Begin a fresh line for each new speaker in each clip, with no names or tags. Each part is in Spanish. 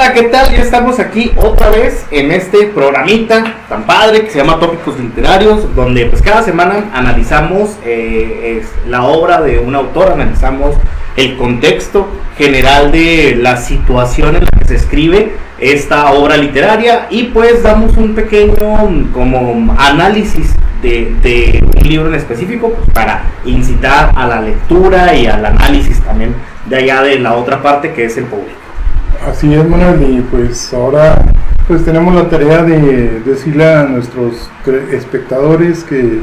Hola, ¿qué tal? Ya estamos aquí otra vez en este programita tan padre que se llama Tópicos Literarios, donde pues cada semana analizamos la obra de un autor, analizamos el contexto general de la situación en la que se escribe esta obra literaria y pues damos un pequeño como análisis de un libro en específico, pues, para incitar a la lectura y al análisis también de allá de la otra parte que es el público.
Así es, Manuel, y pues ahora pues tenemos la tarea de decirle a nuestros espectadores que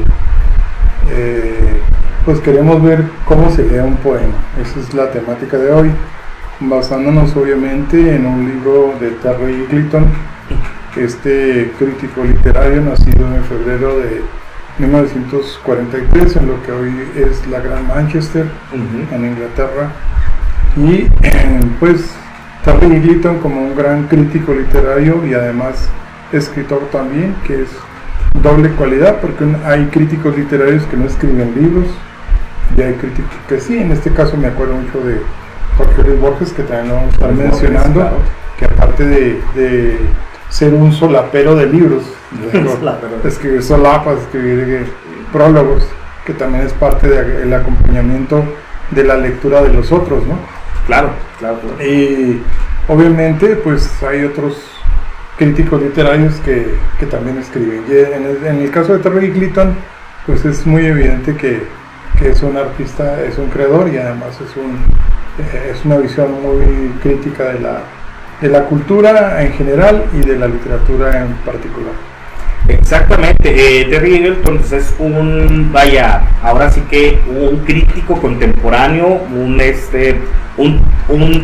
pues queremos ver cómo se lee un poema. Esa es la temática de hoy, basándonos obviamente en un libro de Terry Eagleton, este crítico literario nacido en febrero de 1943 en lo que hoy es la Gran Manchester, en Inglaterra. Y pues Terry Eagleton, como un gran crítico literario y además escritor también, que es doble cualidad, porque hay críticos literarios que no escriben libros y hay críticos que sí. En este caso me acuerdo mucho de Jorge Luis Borges, que también lo vamos a estar mencionando, claro, que aparte de ser un solapero de libros, escribir solapas, escribir prólogos, que también es parte del acompañamiento de la lectura de los otros, ¿no?
Claro.
Y obviamente pues hay otros críticos literarios que también escriben. Y en el caso de Terry Eagleton pues es muy evidente que es un artista, es un creador y además es una visión muy crítica de la cultura en general y de la literatura en particular.
Exactamente, Terry Eagleton es ahora sí que un crítico contemporáneo, un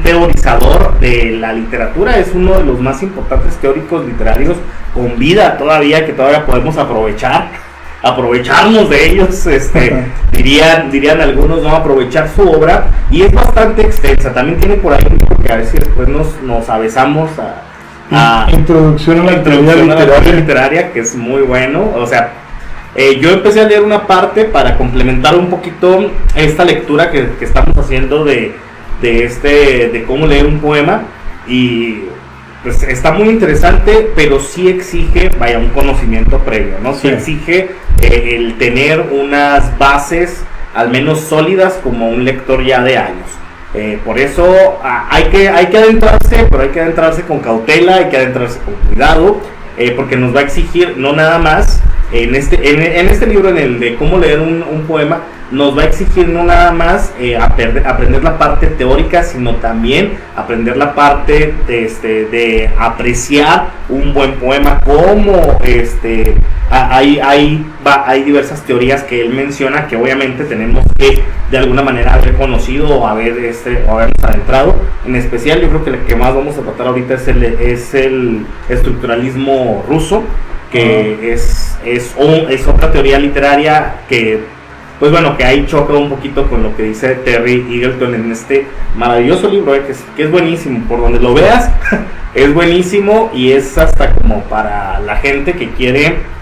teorizador de la literatura, es uno de los más importantes teóricos literarios con vida todavía, que todavía podemos aprovecharnos de ellos, dirían algunos, no, aprovechar su obra, y es bastante extensa. También tiene por ahí un libro que a ver si después nos avesamos a
Introducción a la teoría
literaria, que es muy bueno. O sea, yo empecé a leer una parte para complementar un poquito esta lectura que estamos haciendo de cómo leer un poema, y pues está muy interesante, pero sí exige, un conocimiento previo, ¿no? Sí exige el tener unas bases al menos sólidas como un lector ya de años. Por eso hay que adentrarse, pero hay que adentrarse con cautela, hay que adentrarse con cuidado, porque nos va a exigir no nada más en este libro, en el de cómo leer un poema, nos va a exigir no nada más aprender la parte teórica, sino también aprender la parte de apreciar un buen poema, como hay diversas teorías que él menciona, que obviamente tenemos que de alguna manera haber conocido o habernos adentrado. En especial, yo creo que el que más vamos a tratar ahorita es el estructuralismo ruso, que es otra teoría literaria que, pues bueno, que ahí choca un poquito con lo que dice Terry Eagleton en este maravilloso libro, que es buenísimo. Por donde lo veas, es buenísimo, y es hasta como para la gente que quiere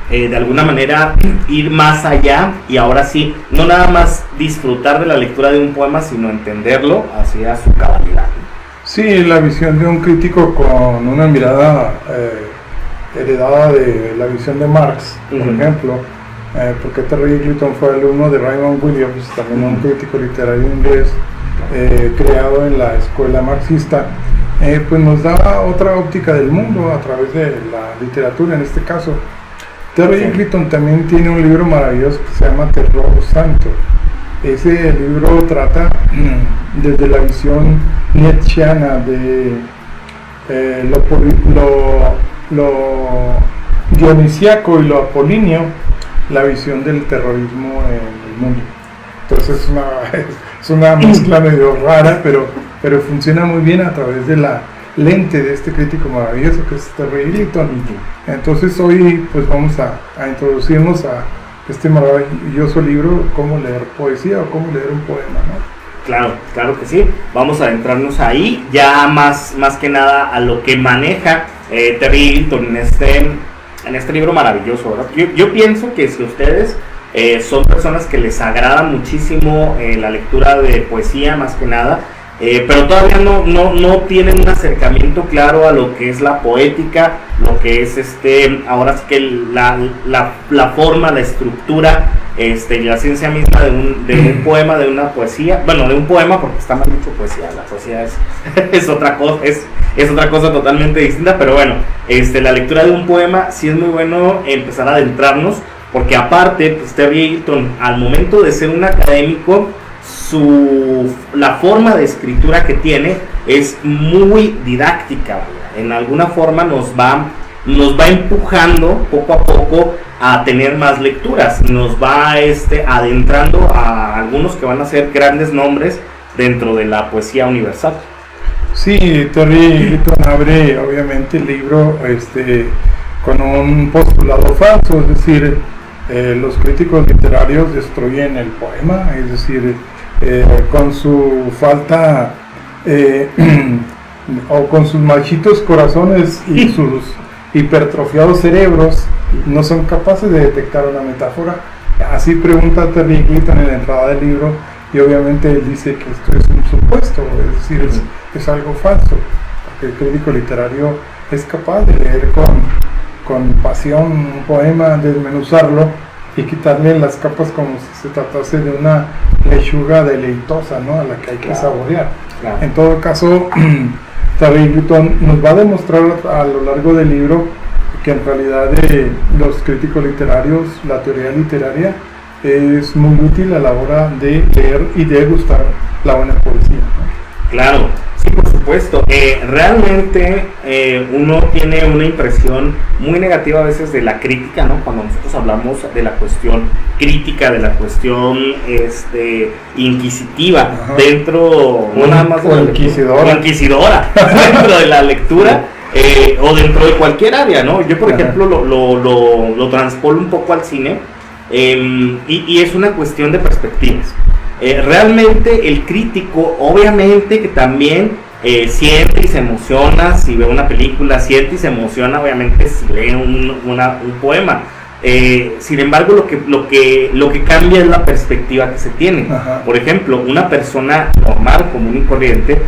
de alguna manera ir más allá, y ahora sí, no nada más disfrutar de la lectura de un poema, sino entenderlo hacia su cabalidad.
Sí, la visión de un crítico con una mirada heredada de la visión de Marx, por ejemplo, porque Terry Eagleton fue alumno de Raymond Williams, también un crítico literario inglés, creado en la escuela marxista, pues nos da otra óptica del mundo a través de la literatura en este caso. Terry Eagleton también tiene un libro maravilloso que se llama Terror Santo. Ese libro trata desde la visión nietzscheana de lo dionisíaco y lo apolíneo, la visión del terrorismo en el mundo. Entonces es una mezcla medio rara, pero funciona muy bien a través de la lente de este crítico maravilloso que es Terry Eagleton. Entonces hoy pues vamos a introducirnos a este maravilloso libro, Cómo leer poesía o Cómo leer un poema, ¿no?
Claro que sí. Vamos a adentrarnos ahí ya más que nada a lo que maneja Terry Eagleton en este libro maravilloso, ¿verdad? Yo pienso que si ustedes son personas que les agrada muchísimo la lectura de poesía, más que nada, pero todavía no tienen un acercamiento claro a lo que es la poética, lo que es ahora sí que la forma, la estructura, la ciencia misma de un poema, de una poesía, bueno, de un poema, porque está mal dicho poesía, la poesía es otra cosa, es otra cosa totalmente distinta, pero bueno, la lectura de un poema sí es muy bueno empezar a adentrarnos, porque aparte, pues, Terry Eagleton, al momento de ser un académico, la forma de escritura que tiene es muy didáctica, ¿verdad? En alguna forma nos va empujando poco a poco a tener más lecturas, nos va adentrando a algunos que van a ser grandes nombres dentro de la poesía universal.
Sí, Terry Eagleton abre obviamente el libro con un postulado falso, es decir, los críticos literarios destruyen el poema, es decir, con su falta o con sus machitos corazones y sus hipertrofiados cerebros no son capaces de detectar una metáfora. Así pregunta Terry Eagleton en la entrada del libro, y obviamente él dice que esto es un supuesto, es decir, es algo falso, porque el crítico literario es capaz de leer con pasión un poema, desmenuzarlo y quitarle las capas como si se tratase de una lechuga deleitosa, ¿no?, a la que hay que saborear. Claro. En todo caso, Terry Eagleton nos va a demostrar a lo largo del libro que en realidad los críticos literarios, la teoría literaria, es muy útil a la hora de leer y de gustar la buena poesía, ¿no?
Claro, sí, por supuesto. Realmente uno tiene una impresión muy negativa a veces de la crítica, ¿no? Cuando nosotros hablamos de la cuestión crítica, de la cuestión inquisitiva,
ajá,
dentro, no nada más de la inquisidora dentro de la lectura, o dentro de cualquier área, ¿no? Yo, por ejemplo, lo transpolo un poco al cine, y es una cuestión de perspectivas. Realmente el crítico, obviamente que también siente y se emociona si ve una película, siente y se emociona obviamente si lee un poema. Sin embargo, lo que cambia es la perspectiva que se tiene. Ajá. Por ejemplo, una persona normal, común y corriente,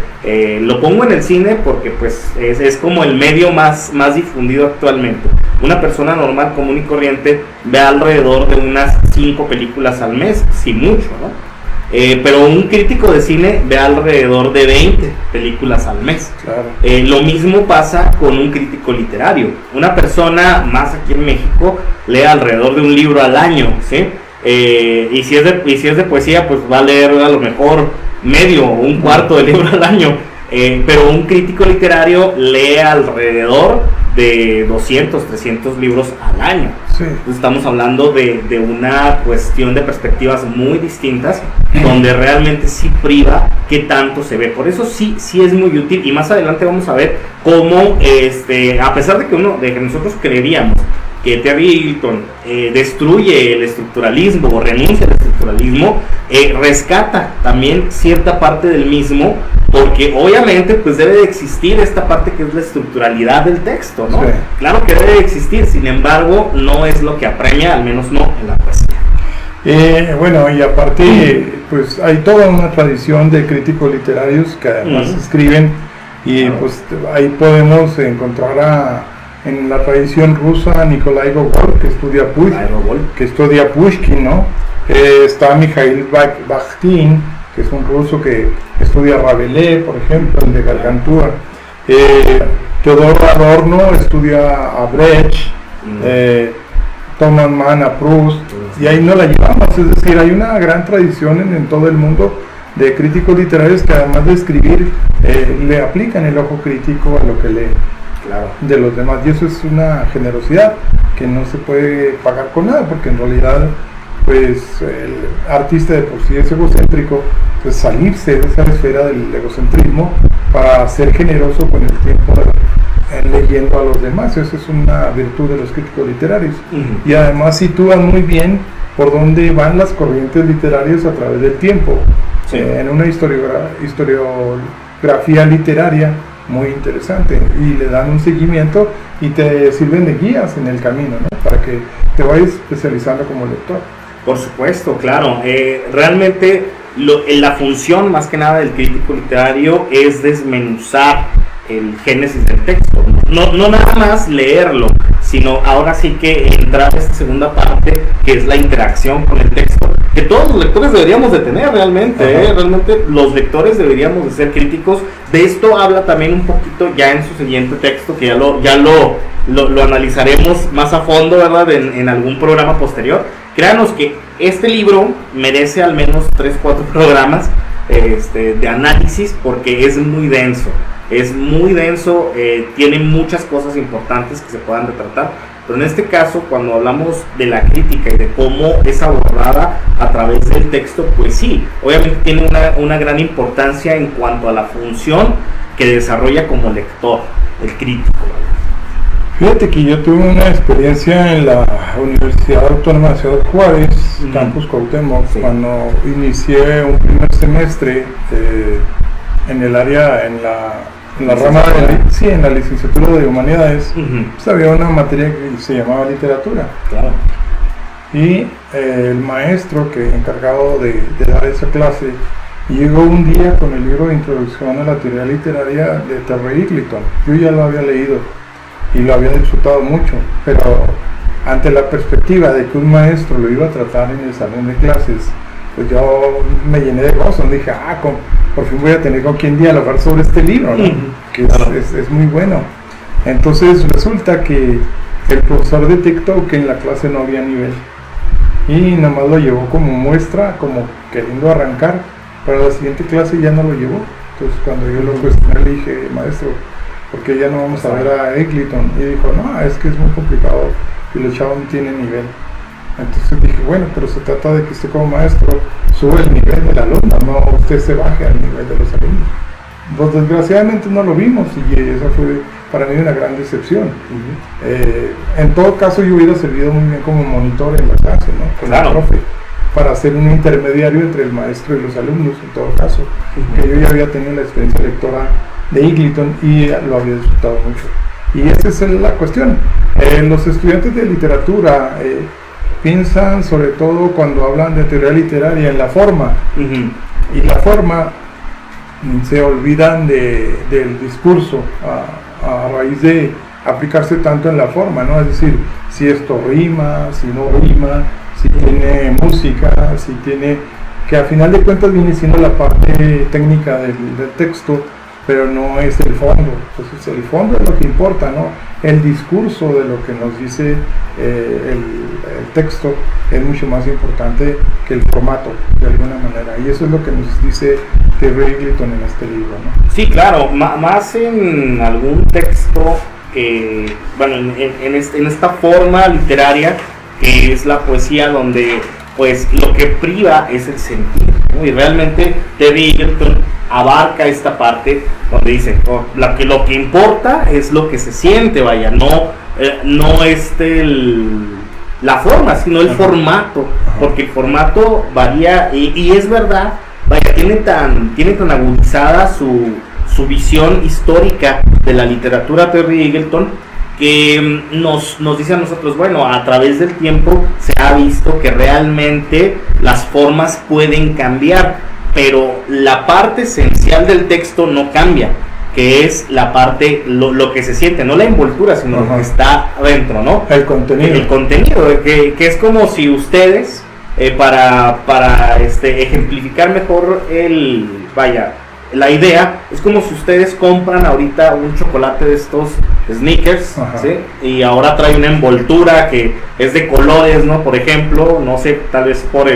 lo pongo en el cine porque pues es como el medio más difundido actualmente. Una persona normal, común y corriente ve alrededor de unas 5 películas al mes, si mucho, ¿no? Pero un crítico de cine ve alrededor de 20 películas al mes. Claro. Lo mismo pasa con un crítico literario. Una persona, más aquí en México, lee alrededor de un libro al año, ¿sí? Y si es de poesía, pues va a leer a lo mejor medio o un cuarto de libro al año. Pero un crítico literario lee alrededor de 200, 300 libros al año. Sí. Entonces estamos hablando de una cuestión de perspectivas muy distintas, donde realmente sí priva qué tanto se ve. Por eso sí es muy útil, y más adelante vamos a ver cómo, a pesar de que nosotros creeríamos que Terry Eagleton destruye el estructuralismo o renuncia al estructuralismo, rescata también cierta parte del mismo, porque obviamente pues debe de existir esta parte que es la estructuralidad del texto, ¿no? Sí. Claro que debe de existir, sin embargo no es lo que apremia, al menos no en la poesía.
Bueno, y aparte pues hay toda una tradición de críticos literarios que además escriben, y pues ahí podemos encontrar en la tradición rusa a Nikolai Gogol, que estudia Pushkin, ¿no? Está Mikhail Bakhtin, que es un ruso que estudia Rabelais, por ejemplo, el de Gargantua. Theodor Adorno estudia a Brecht, Thomas Mann a Proust, y ahí no la llevamos. Es decir, hay una gran tradición en todo el mundo de críticos literarios que, además de escribir, le aplican el ojo crítico a lo que leen. Claro. De los demás, y eso es una generosidad que no se puede pagar con nada, porque en realidad pues el artista de por sí es egocéntrico, pues salirse de esa esfera del egocentrismo para ser generoso con el tiempo leyendo a los demás. Eso es una virtud de los críticos literarios. Y además sitúan muy bien por dónde van las corrientes literarias a través del tiempo. Sí. En una historiografía literaria muy interesante, y le dan un seguimiento y te sirven de guías en el camino, ¿no? Para que te vayas especializando como lector.
Por supuesto, claro. Realmente la función más que nada del crítico literario es desmenuzar el génesis del texto, no nada más leerlo, sino ahora sí que entrar a esta segunda parte que es la interacción con el texto, que todos los lectores deberíamos de tener realmente, realmente los lectores deberíamos de ser críticos. De esto habla también un poquito ya en su siguiente texto, que ya lo analizaremos más a fondo, ¿verdad? En algún programa posterior. Créanos que este libro merece al menos 3-4 programas de análisis, porque es muy denso. Tiene muchas cosas importantes que se puedan retratar, pero en este caso, cuando hablamos de la crítica y de cómo es abordada a través del texto, pues sí, obviamente tiene una gran importancia en cuanto a la función que desarrolla como lector, el crítico.
Fíjate que yo tuve una experiencia en la Universidad Autónoma de Ciudad Juárez, Campus Cuauhtémoc, cuando inicié un primer semestre en el área, en la rama en la licenciatura de Humanidades. Pues había una materia que se llamaba literatura.
Claro.
Y el maestro encargado de dar esa clase llegó un día con el libro de Introducción a la Teoría Literaria de Terry Eagleton. Yo ya lo había leído y lo había disfrutado mucho, pero ante la perspectiva de que un maestro lo iba a tratar en el salón de clases, pues yo me llené de gozo. Dije, por fin voy a tener con quien dialogar sobre este libro, ¿no? Que es muy bueno. Entonces resulta que el profesor detectó que en la clase no había nivel y nada más lo llevó como muestra, como queriendo arrancar. Para la siguiente clase ya no lo llevó. Entonces cuando yo lo cuestioné le dije, maestro, ¿por qué ya no vamos a ver a Eagleton? Y dijo, no, es que es muy complicado y el chavo no tiene nivel. Entonces dije, bueno, pero se trata de que usted como maestro sube el nivel del alumno, no usted se baje al nivel de los alumnos. Pues desgraciadamente no lo vimos y esa fue para mí una gran decepción. En todo caso yo hubiera servido muy bien como monitor en la clase, ¿no? Con el profe, para ser un intermediario entre el maestro y los alumnos, en todo caso, que yo ya había tenido la experiencia lectora de Eagleton y lo había disfrutado mucho. Y esa es la cuestión. Los estudiantes de literatura piensan sobre todo cuando hablan de teoría literaria en la forma, y la forma se olvidan del discurso a raíz de aplicarse tanto en la forma, ¿no? Es decir, si esto rima, si no rima, si tiene música, si tiene, que a final de cuentas viene siendo la parte técnica del texto, pero no es el fondo. Entonces el fondo es lo que importa, ¿no? El discurso de lo que nos dice el texto es mucho más importante que el formato, de alguna manera, y eso es lo que nos dice Terry Eagleton en este libro, ¿no?
Sí, claro, más en algún texto que, bueno, en esta forma literaria que es la poesía, donde pues lo que priva es el sentido, ¿no? Y realmente Terry Eagleton abarca esta parte donde dice, lo que importa es lo que se siente, vaya, no la forma, sino el formato, porque el formato varía y es verdad, vaya, tiene tan agudizada su visión histórica de la literatura Terry Eagleton, que nos dice a nosotros, bueno, a través del tiempo se ha visto que realmente las formas pueden cambiar, pero la parte esencial del texto no cambia, que es la parte, lo que se siente, no la envoltura, sino lo que está adentro, ¿no?
El contenido.
El contenido, que es como si ustedes, para ejemplificar mejor la idea, es como si ustedes compran ahorita un chocolate de estos Snickers, ¿sí? Y ahora trae una envoltura que es de colores, ¿no? Por ejemplo, no sé, tal vez por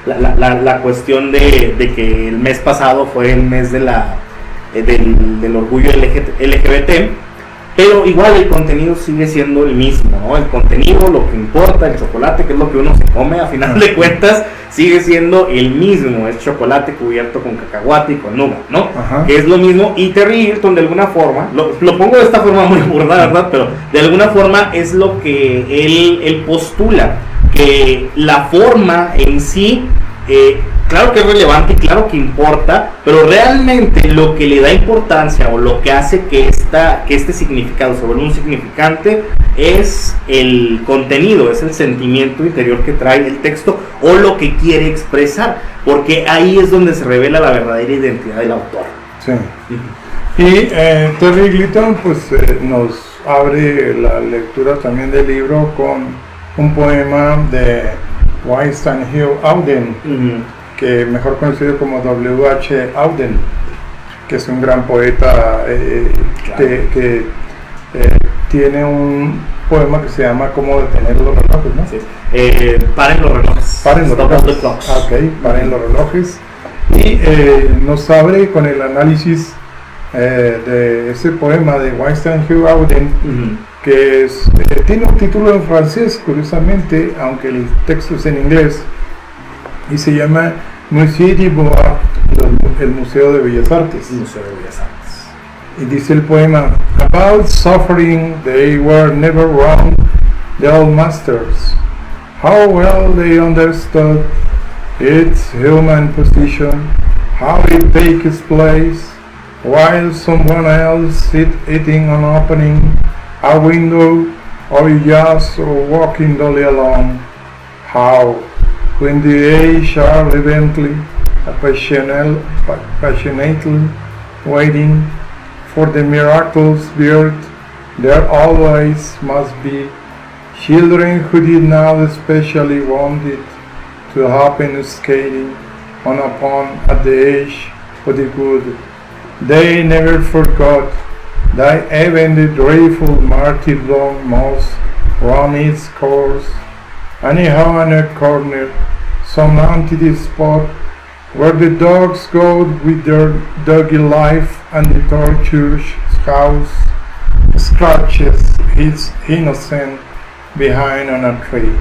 la cuestión de que el mes pasado fue el mes del orgullo LGBT, pero igual el contenido sigue siendo el mismo, ¿no? El contenido, lo que importa, el chocolate, que es lo que uno se come, a final de cuentas, sigue siendo el mismo, es chocolate cubierto con cacahuate y con nougat, ¿no? Que es lo mismo, y Terry Eagleton de alguna forma, lo pongo de esta forma muy burda, ¿verdad? Pero de alguna forma es lo que él postula, que la forma en sí claro que es relevante y claro que importa, pero realmente lo que le da importancia o lo que hace que este significado se vuelva un significante es el contenido, es el sentimiento interior que trae el texto o lo que quiere expresar, porque ahí es donde se revela la verdadera identidad del autor.
Sí. Y Terry Eagleton pues nos abre la lectura también del libro con un poema de Winston Hugh Auden, que mejor conocido como W.H. Auden, que es un gran poeta que tiene un poema que se llama ¿Cómo detener los relojes?, ¿no?
Sí. Paren los relojes.
Paren los relojes. Paren los relojes. Y nos abre con el análisis de ese poema de Winston Hugh Auden, que tiene un título en francés, curiosamente, aunque el texto es en inglés, y se llama Musée des Beaux-Arts, el Museo de Bellas Artes. Y dice el poema: About suffering they were never wrong, the old masters. How well they understood its human position, how it takes place, while someone else is eating an opening a window or just walking dully along. How, when the age are evidently passionately waiting for the miracle's birth, there always must be children who did not especially want it to happen skating on upon at the edge of the good. They never forgot that even the dreadful martyrdom must run its course, anyhow in a corner, some empty spot where the dogs go with their doggy life and the tortured house scratches his innocent behind on a tree.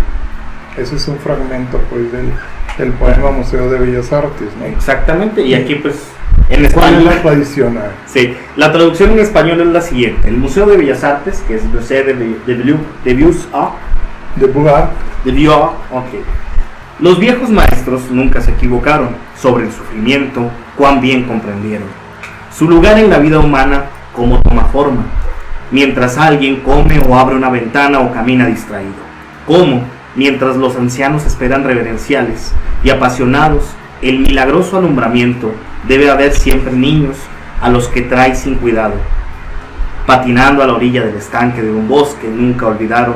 Ese es un fragmento pues del poema Museo de Bellas Artes, ¿no?
Exactamente, y aquí pues en español.
¿Cuál es la tradicional?
Sí, la traducción en español es la siguiente: el Museo de Bellas Artes, que es Musée de Beaux-Arts, Los viejos maestros nunca se equivocaron sobre el sufrimiento, cuán bien comprendieron su lugar en la vida humana, cómo toma forma, mientras alguien come o abre una ventana o camina distraído, cómo, mientras los ancianos esperan reverenciales y apasionados el milagroso alumbramiento, debe haber siempre niños a los que trae sin cuidado, patinando a la orilla del estanque de un bosque. Nunca olvidaron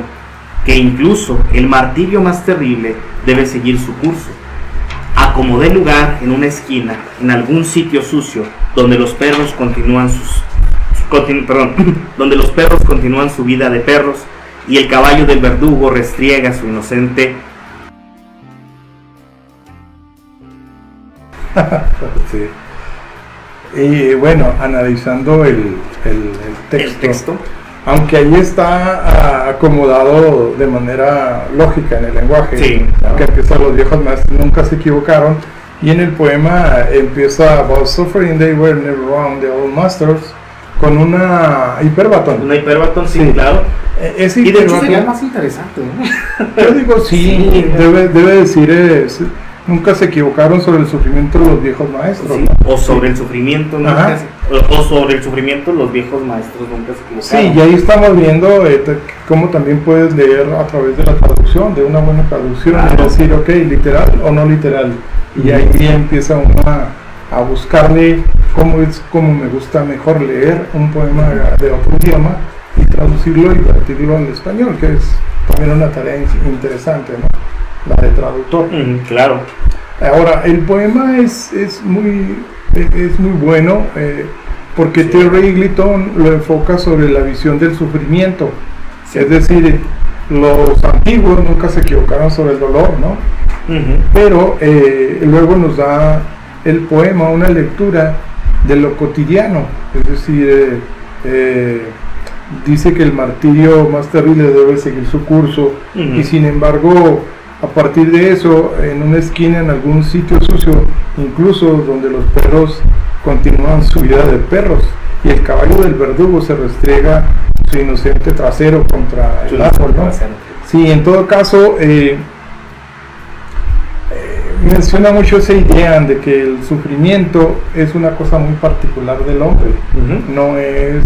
que incluso el martirio más terrible debe seguir su curso. Acomodé lugar en una esquina, en algún sitio sucio, donde los perros continúan su vida de perros, y el caballo del verdugo restriega su inocente.
Sí. Y bueno, analizando el texto, aunque ahí está acomodado de manera lógica en el lenguaje,
sí,
que empieza los viejos maestros nunca se equivocaron, y en el poema empieza About suffering they were never wrong, the old masters, con una hiperbatón.
Una hiperbatón, sí, claro.
Y
de hecho sería más interesante, ¿no?
Yo digo sí, debe decir nunca se equivocaron sobre el sufrimiento de los viejos maestros,
sí,
¿no?
O sobre el sufrimiento, o sobre el sufrimiento los viejos maestros nunca se equivocaron.
Sí, y ahí estamos viendo cómo también puedes leer a través de la traducción, de una buena traducción, y decir, ok, literal o no literal, y ahí empieza uno a buscarle cómo me gusta mejor leer un poema de otro idioma y traducirlo y convertirlo al español, que es también una tarea interesante, ¿no? La de traductor.
Claro.
Ahora, el poema es muy bueno porque sí. Terry Eagleton lo enfoca sobre la visión del sufrimiento. Sí. Es decir, los antiguos nunca se equivocaron sobre el dolor, ¿no? Pero luego nos da el poema una lectura de lo cotidiano. Es decir, dice que el martirio más terrible debe seguir su curso y sin embargo, a partir de eso, en una esquina, en algún sitio sucio, incluso donde los perros continúan su vida de perros, y el caballo del verdugo se restriega su inocente trasero contra el árbol, ¿no? Sí, en todo caso, menciona mucho esa idea de que el sufrimiento es una cosa muy particular del hombre, no es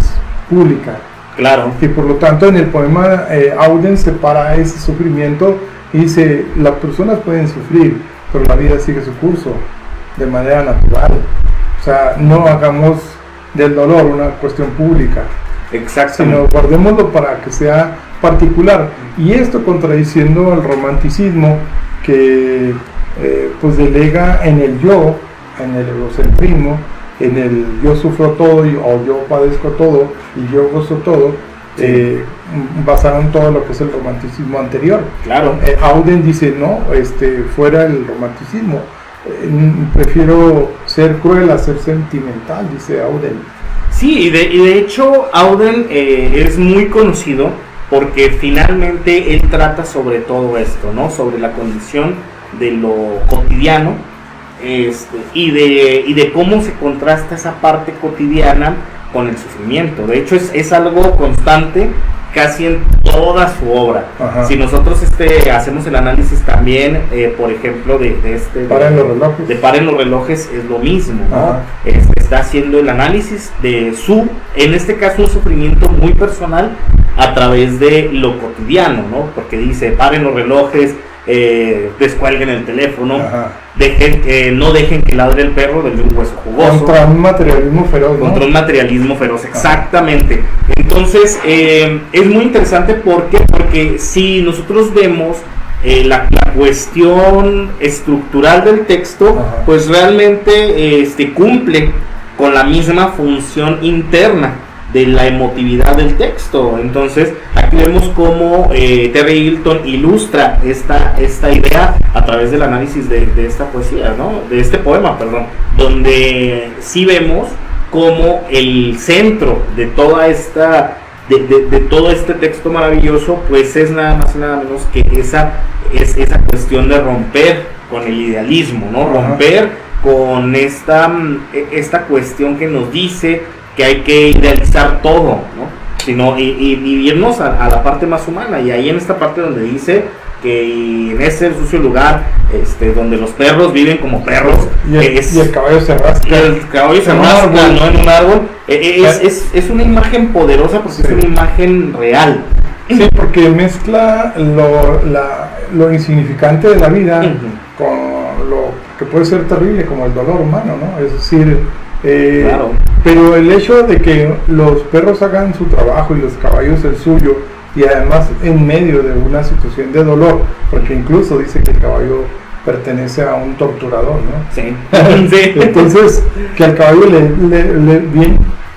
pública.
Claro.
Y por lo tanto en el poema Auden separa ese sufrimiento y dice, las personas pueden sufrir, pero la vida sigue su curso de manera natural. O sea, no hagamos del dolor una cuestión pública.
Exactamente.
Sino guardémoslo para que sea particular. Y esto contradiciendo al romanticismo que pues delega en el yo, en el egocentrismo, en el yo sufro todo o yo padezco todo y yo gozo todo, basaron todo lo que es el romanticismo anterior.
Claro.
Auden dice, no, fuera el romanticismo, prefiero ser cruel a ser sentimental, dice Auden.
Sí, y de hecho Auden es muy conocido porque finalmente él trata sobre todo esto, ¿no? Sobre la condición de lo cotidiano, y de cómo se contrasta esa parte cotidiana con el sufrimiento. De hecho es algo constante casi en toda su obra. Ajá. Si nosotros hacemos el análisis también, por ejemplo, de
Paren los relojes.
De Paren los relojes, es lo mismo, ¿no? Está haciendo el análisis de en este caso, un sufrimiento muy personal a través de lo cotidiano, ¿no? Porque dice, paren los relojes, descuelguen el teléfono, no dejen que ladre el perro del un hueso jugoso.
Contra un materialismo feroz, ¿no?
Contra un materialismo feroz, exactamente. Entonces, es muy interesante porque si nosotros vemos la cuestión estructural del texto, pues realmente cumple con la misma función interna de la emotividad del texto. Entonces aquí vemos cómo Terry Eagleton ilustra esta idea a través del análisis de esta poesía, ¿no? De este poema, perdón, donde sí vemos cómo el centro de toda esta de todo este texto maravilloso, pues es nada más y nada menos que esa cuestión de romper con el idealismo, ¿no? Romper con esta cuestión que nos dice que hay que idealizar todo, ¿no? Sino y irnos a la parte más humana, y ahí en esta parte donde dice que en ese sucio lugar donde los perros viven como perros
y el caballo se rasca,
¿no? En un árbol, es una imagen poderosa porque es una imagen real.
Sí, porque mezcla lo insignificante de la vida con lo que puede ser terrible como el dolor humano, ¿no? Es decir,
claro.
Pero el hecho de que los perros hagan su trabajo y los caballos el suyo, y además en medio de una situación de dolor, porque incluso dice que el caballo pertenece a un torturador, ¿no?
Sí.
Entonces, que al caballo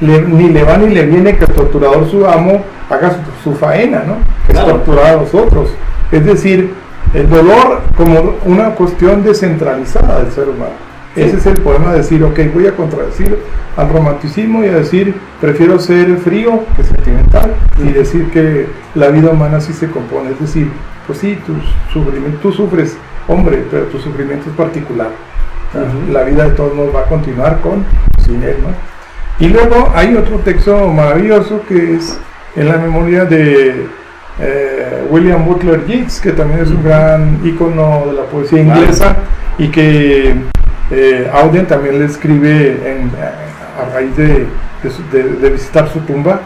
ni le va ni le viene que el torturador, su amo, haga su faena, ¿no? Que es torturar a los otros. Es decir, el dolor como una cuestión descentralizada del ser humano. Sí. Ese es el poema, de decir, ok, voy a contradecir al romanticismo y a decir, prefiero ser frío que sentimental, y decir que la vida humana sí se compone. Es decir, pues sí, tú sufres, hombre, pero tu sufrimiento es particular. La vida de todos modos va a continuar sin él, ¿no? Y luego hay otro texto maravilloso que es en la memoria de William Butler Yeats, que también es un gran ícono de la poesía inglesa, y que Auden también le escribe a raíz de visitar su tumba,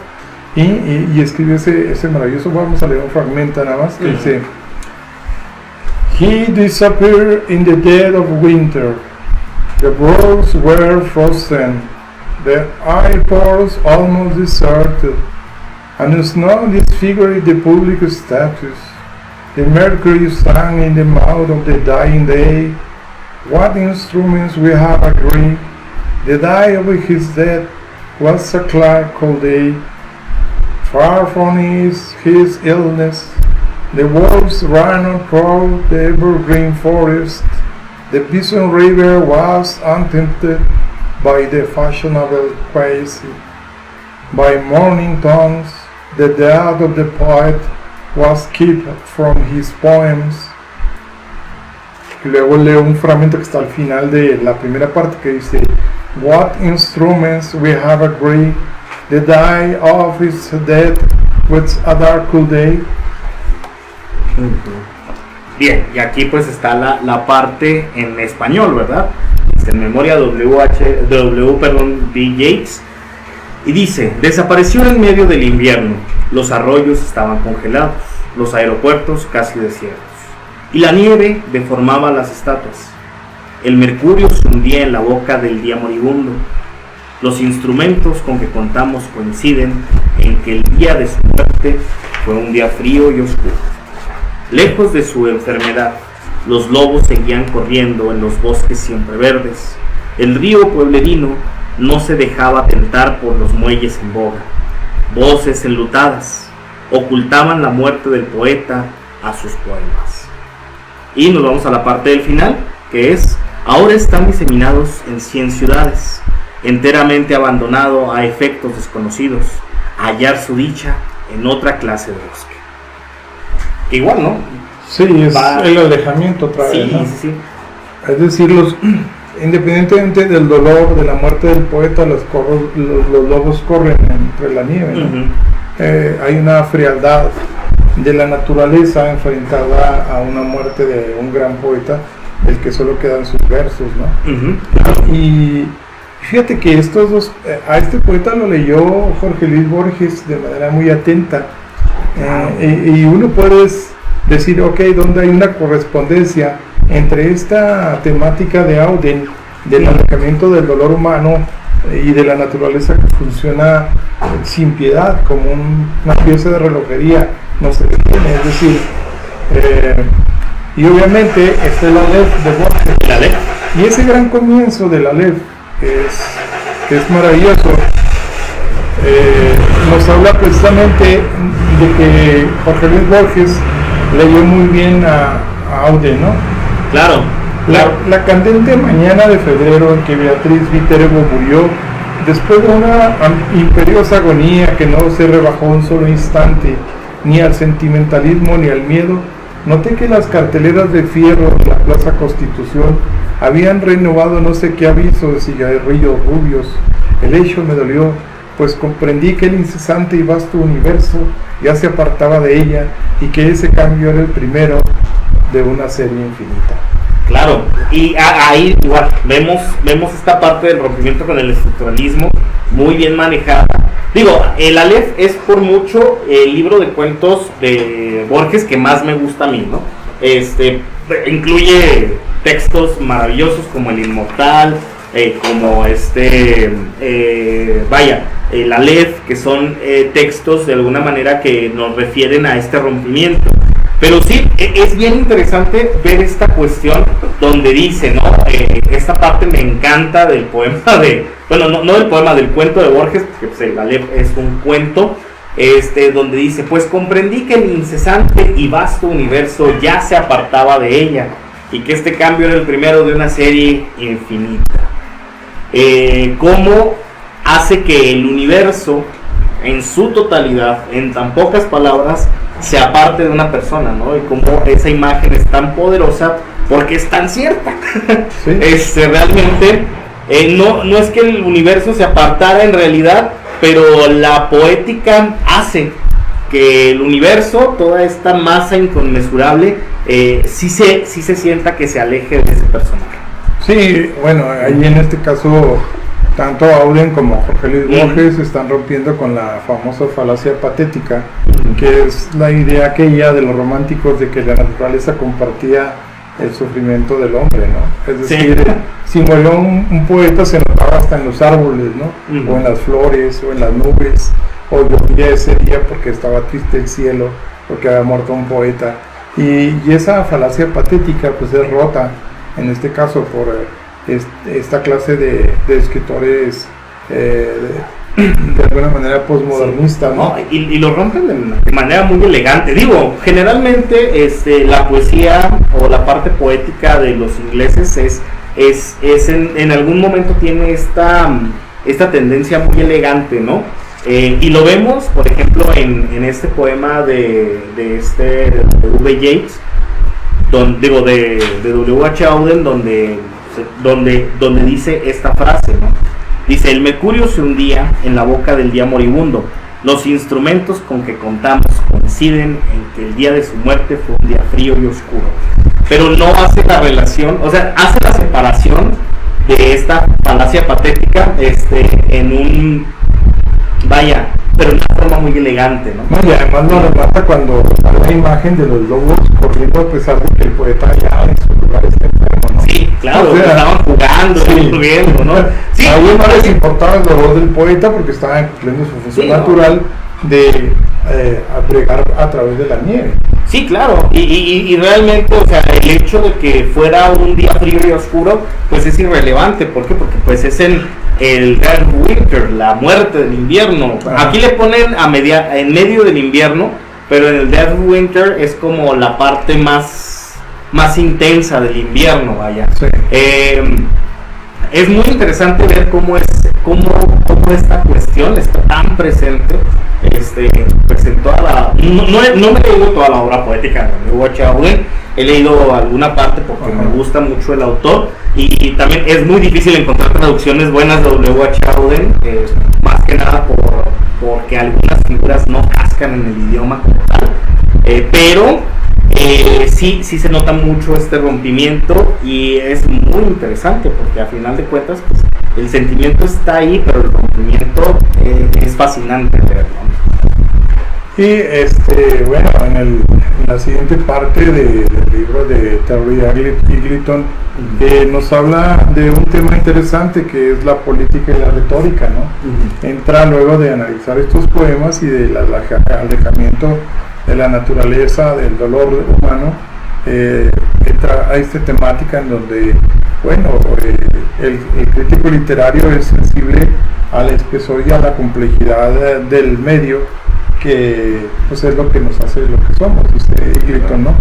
y escribe ese maravilloso. Vamos a leer un fragmento nada más, que dice: He disappeared in the dead of winter, the roads were frozen, the airports almost deserted, and the snow disfigured the public statues. The mercury sang in the mouth of the dying day. What instruments we have agreed? The day of his death was a clear cold day. Far from his illness, the wolves ran across the evergreen forest. The Bison River was untainted by the fashionable craze. By morning tongues, the death of the poet was kept from his poems. Y luego leo un fragmento que está al final de la primera parte, que dice: What instruments we have agreed, the day of his death was a dark cool day.
Bien, y aquí pues está la parte en español, ¿verdad? En memoria B. Yates. Y dice: desapareció en medio del invierno, los arroyos estaban congelados, los aeropuertos casi desiertos, y la nieve deformaba las estatuas. El mercurio se hundía en la boca del día moribundo. Los instrumentos con que contamos coinciden en que el día de su muerte fue un día frío y oscuro. Lejos de su enfermedad, los lobos seguían corriendo en los bosques siempre verdes. El río pueblerino no se dejaba tentar por los muelles en boga. Voces enlutadas ocultaban la muerte del poeta a sus poemas. Y nos vamos a la parte del final, que es: ahora están diseminados en 100 ciudades, enteramente abandonado a efectos desconocidos, a hallar su dicha en otra clase de bosque. Igual, ¿no?
Sí, es el alejamiento otra vez,
sí,
¿no?
Sí.
Es decir, independientemente del dolor de la muerte del poeta, los lobos corren entre la nieve, ¿no? Uh-huh. Hay una frialdad de la naturaleza enfrentada a una muerte de un gran poeta, del que solo quedan sus versos, ¿no? Uh-huh. Y fíjate que estos dos, a este poeta lo leyó Jorge Luis Borges de manera muy atenta, y uno puede decir, ok, ¿dónde hay una correspondencia entre esta temática de Auden, del alejamiento del dolor humano y de la naturaleza que funciona sin piedad, como una pieza de relojería, no se detiene? Es decir, y obviamente está el Aleph de Borges, y ese gran comienzo del Aleph, que es maravilloso, nos habla precisamente de que Jorge Luis Borges leyó muy bien a Auden, ¿no?
Claro.
La candente mañana de febrero en que Beatriz Viterbo murió, después de una imperiosa agonía que no se rebajó un solo instante, ni al sentimentalismo ni al miedo, noté que las carteleras de fierro de la Plaza Constitución habían renovado no sé qué aviso de cigarrillos rubios. El hecho me dolió, pues comprendí que el incesante y vasto universo ya se apartaba de ella y que ese cambio era el primero de una serie infinita.
Claro, y ahí igual vemos esta parte del rompimiento con el estructuralismo muy bien manejada. Digo, el Aleph es por mucho el libro de cuentos de Borges que más me gusta a mí, ¿no? Incluye textos maravillosos como El Inmortal, como el Aleph, que son textos de alguna manera que nos refieren a este rompimiento. Pero sí, es bien interesante ver esta cuestión donde dice, ¿no? Esta parte me encanta del poema no del poema, del cuento de Borges, porque pues, el Aleph es un cuento, donde dice: pues comprendí que el incesante y vasto universo ya se apartaba de ella, y que este cambio era el primero de una serie infinita. ¿Cómo hace que el universo en su totalidad, en tan pocas palabras, se aparte de una persona, ¿no? Y cómo esa imagen es tan poderosa porque es tan cierta. ¿Sí? Realmente no es que el universo se apartara en realidad, pero la poética hace que el universo, toda esta masa inconmensurable, sí se sienta que se aleje de ese personaje.
Sí, bueno, ahí en este caso tanto Auden como Jorge Luis Borges están rompiendo con la famosa falacia patética, que es la idea aquella de los románticos de que la naturaleza compartía el sufrimiento del hombre, ¿no? Es decir, si murió un poeta se notaba hasta en los árboles, ¿no? O en las flores, o en las nubes, o llovía ese día porque estaba triste el cielo, porque había muerto un poeta. Y esa falacia patética pues es rota, en este caso, por esta clase de escritores de alguna manera postmodernista, ¿no?
Y lo rompen de manera muy elegante. Digo, generalmente la poesía o la parte poética de los ingleses en algún momento tiene esta tendencia muy elegante, ¿no? Y lo vemos, por ejemplo, en este poema de V. Yates, de W.H. Auden, donde dice esta frase, ¿no? Dice: el mercurio se hundía en la boca del día moribundo. Los instrumentos con que contamos coinciden en que el día de su muerte fue un día frío y oscuro. pero no hace la relación, o sea, hace la separación de esta falacia patética en un, vaya, pero de una forma muy elegante, ¿no?
No, y además lo remata cuando está la imagen de los lobos corriendo, a pesar de que el poeta ya en su lugar está enfermo, ¿no?
Sí, claro,
o sea,
estaban jugando,
sí,
corriendo, ¿no? Sí,
a ellos no les importaba el dolor del poeta porque estaban cumpliendo su función
sí,
natural de bregar a través de la nieve.
Sí, claro, y realmente, o sea, el hecho de que fuera un día frío y oscuro, pues es irrelevante. ¿Por qué? Porque pues es el Dead Winter, la muerte del invierno.
Ajá.
Aquí le ponen en medio del invierno, pero en el Dead Winter es como la parte más intensa del invierno, vaya.
Sí.
Es muy interesante ver cómo esta cuestión está tan presente pues en toda la... No me he leído toda la obra poética de W.H. Auden, he leído alguna parte porque me gusta mucho el autor, y también es muy difícil encontrar traducciones buenas de W.H. Auden, más que nada porque algunas figuras no cascan en el idioma como tal, pero sí se nota mucho este rompimiento, y es muy interesante porque a final de cuentas pues el sentimiento está ahí, pero el rompimiento es fascinante verlo.
Y bueno, en la siguiente parte del libro de Terry Eagleton nos habla de un tema interesante que es la política y la retórica, ¿no? Entra luego de analizar estos poemas y del alejamiento de la naturaleza, del dolor humano, entra a esta temática en donde, bueno, el crítico literario es sensible al espesor y a la complejidad del medio, que pues es lo que nos hace lo que somos, dice Eagleton, ¿no?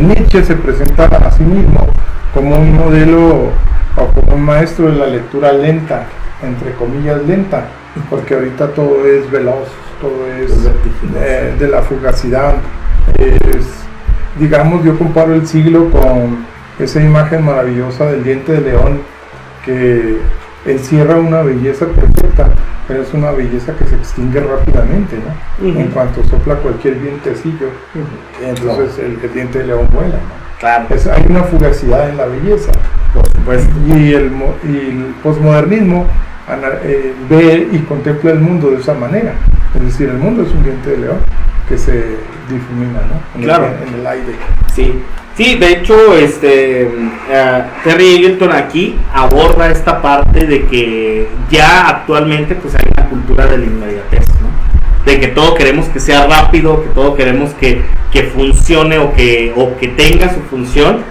Nietzsche se presenta a sí mismo como un modelo o como un maestro de la lectura lenta, entre comillas lenta, porque ahorita todo es veloz, todo es de la fugacidad. Digamos, yo comparo el siglo con esa imagen maravillosa del diente de león que encierra una belleza perfecta, pero es una belleza que se extingue rápidamente, ¿no? En cuanto sopla cualquier vientecillo, entonces el diente de león vuela, ¿no?
Claro.
Hay una fugacidad en la belleza, y el posmodernismo ve y contempla el mundo de esa manera, es decir, el mundo es un diente de león que se difumina, ¿no? En el aire.
Sí, de hecho, Terry Eagleton aquí aborda esta parte de que ya actualmente pues hay una cultura de la inmediatez, ¿no? De que todo queremos que sea rápido, que todo queremos que funcione o que tenga su función,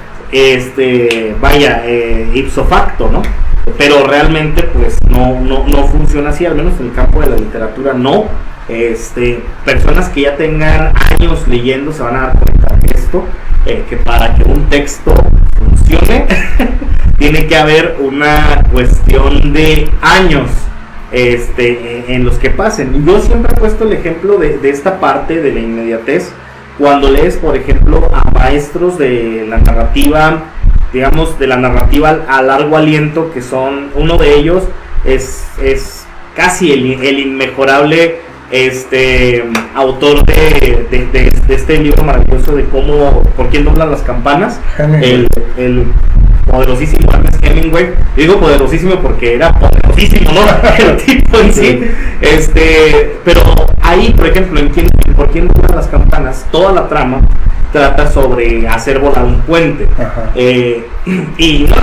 ipso facto, ¿no? Pero realmente pues no funciona así, al menos en el campo de la literatura no. Personas que ya tengan años leyendo se van a dar cuenta de esto, que para que un texto funcione tiene que haber una cuestión de años en los que pasen. Y yo siempre he puesto el ejemplo de esta parte de la inmediatez cuando lees, por ejemplo, a maestros de la narrativa, digamos, de la narrativa a largo aliento, que son, uno de ellos es casi el inmejorable autor de este libro maravilloso de por quién doblan las campanas, el poderosísimo Ernest Hemingway. Digo poderosísimo porque era poderosísimo, ¿no? El tipo en sí, pero ahí, por ejemplo, por quién doblan las campanas, toda la trama trata sobre hacer volar un puente, y no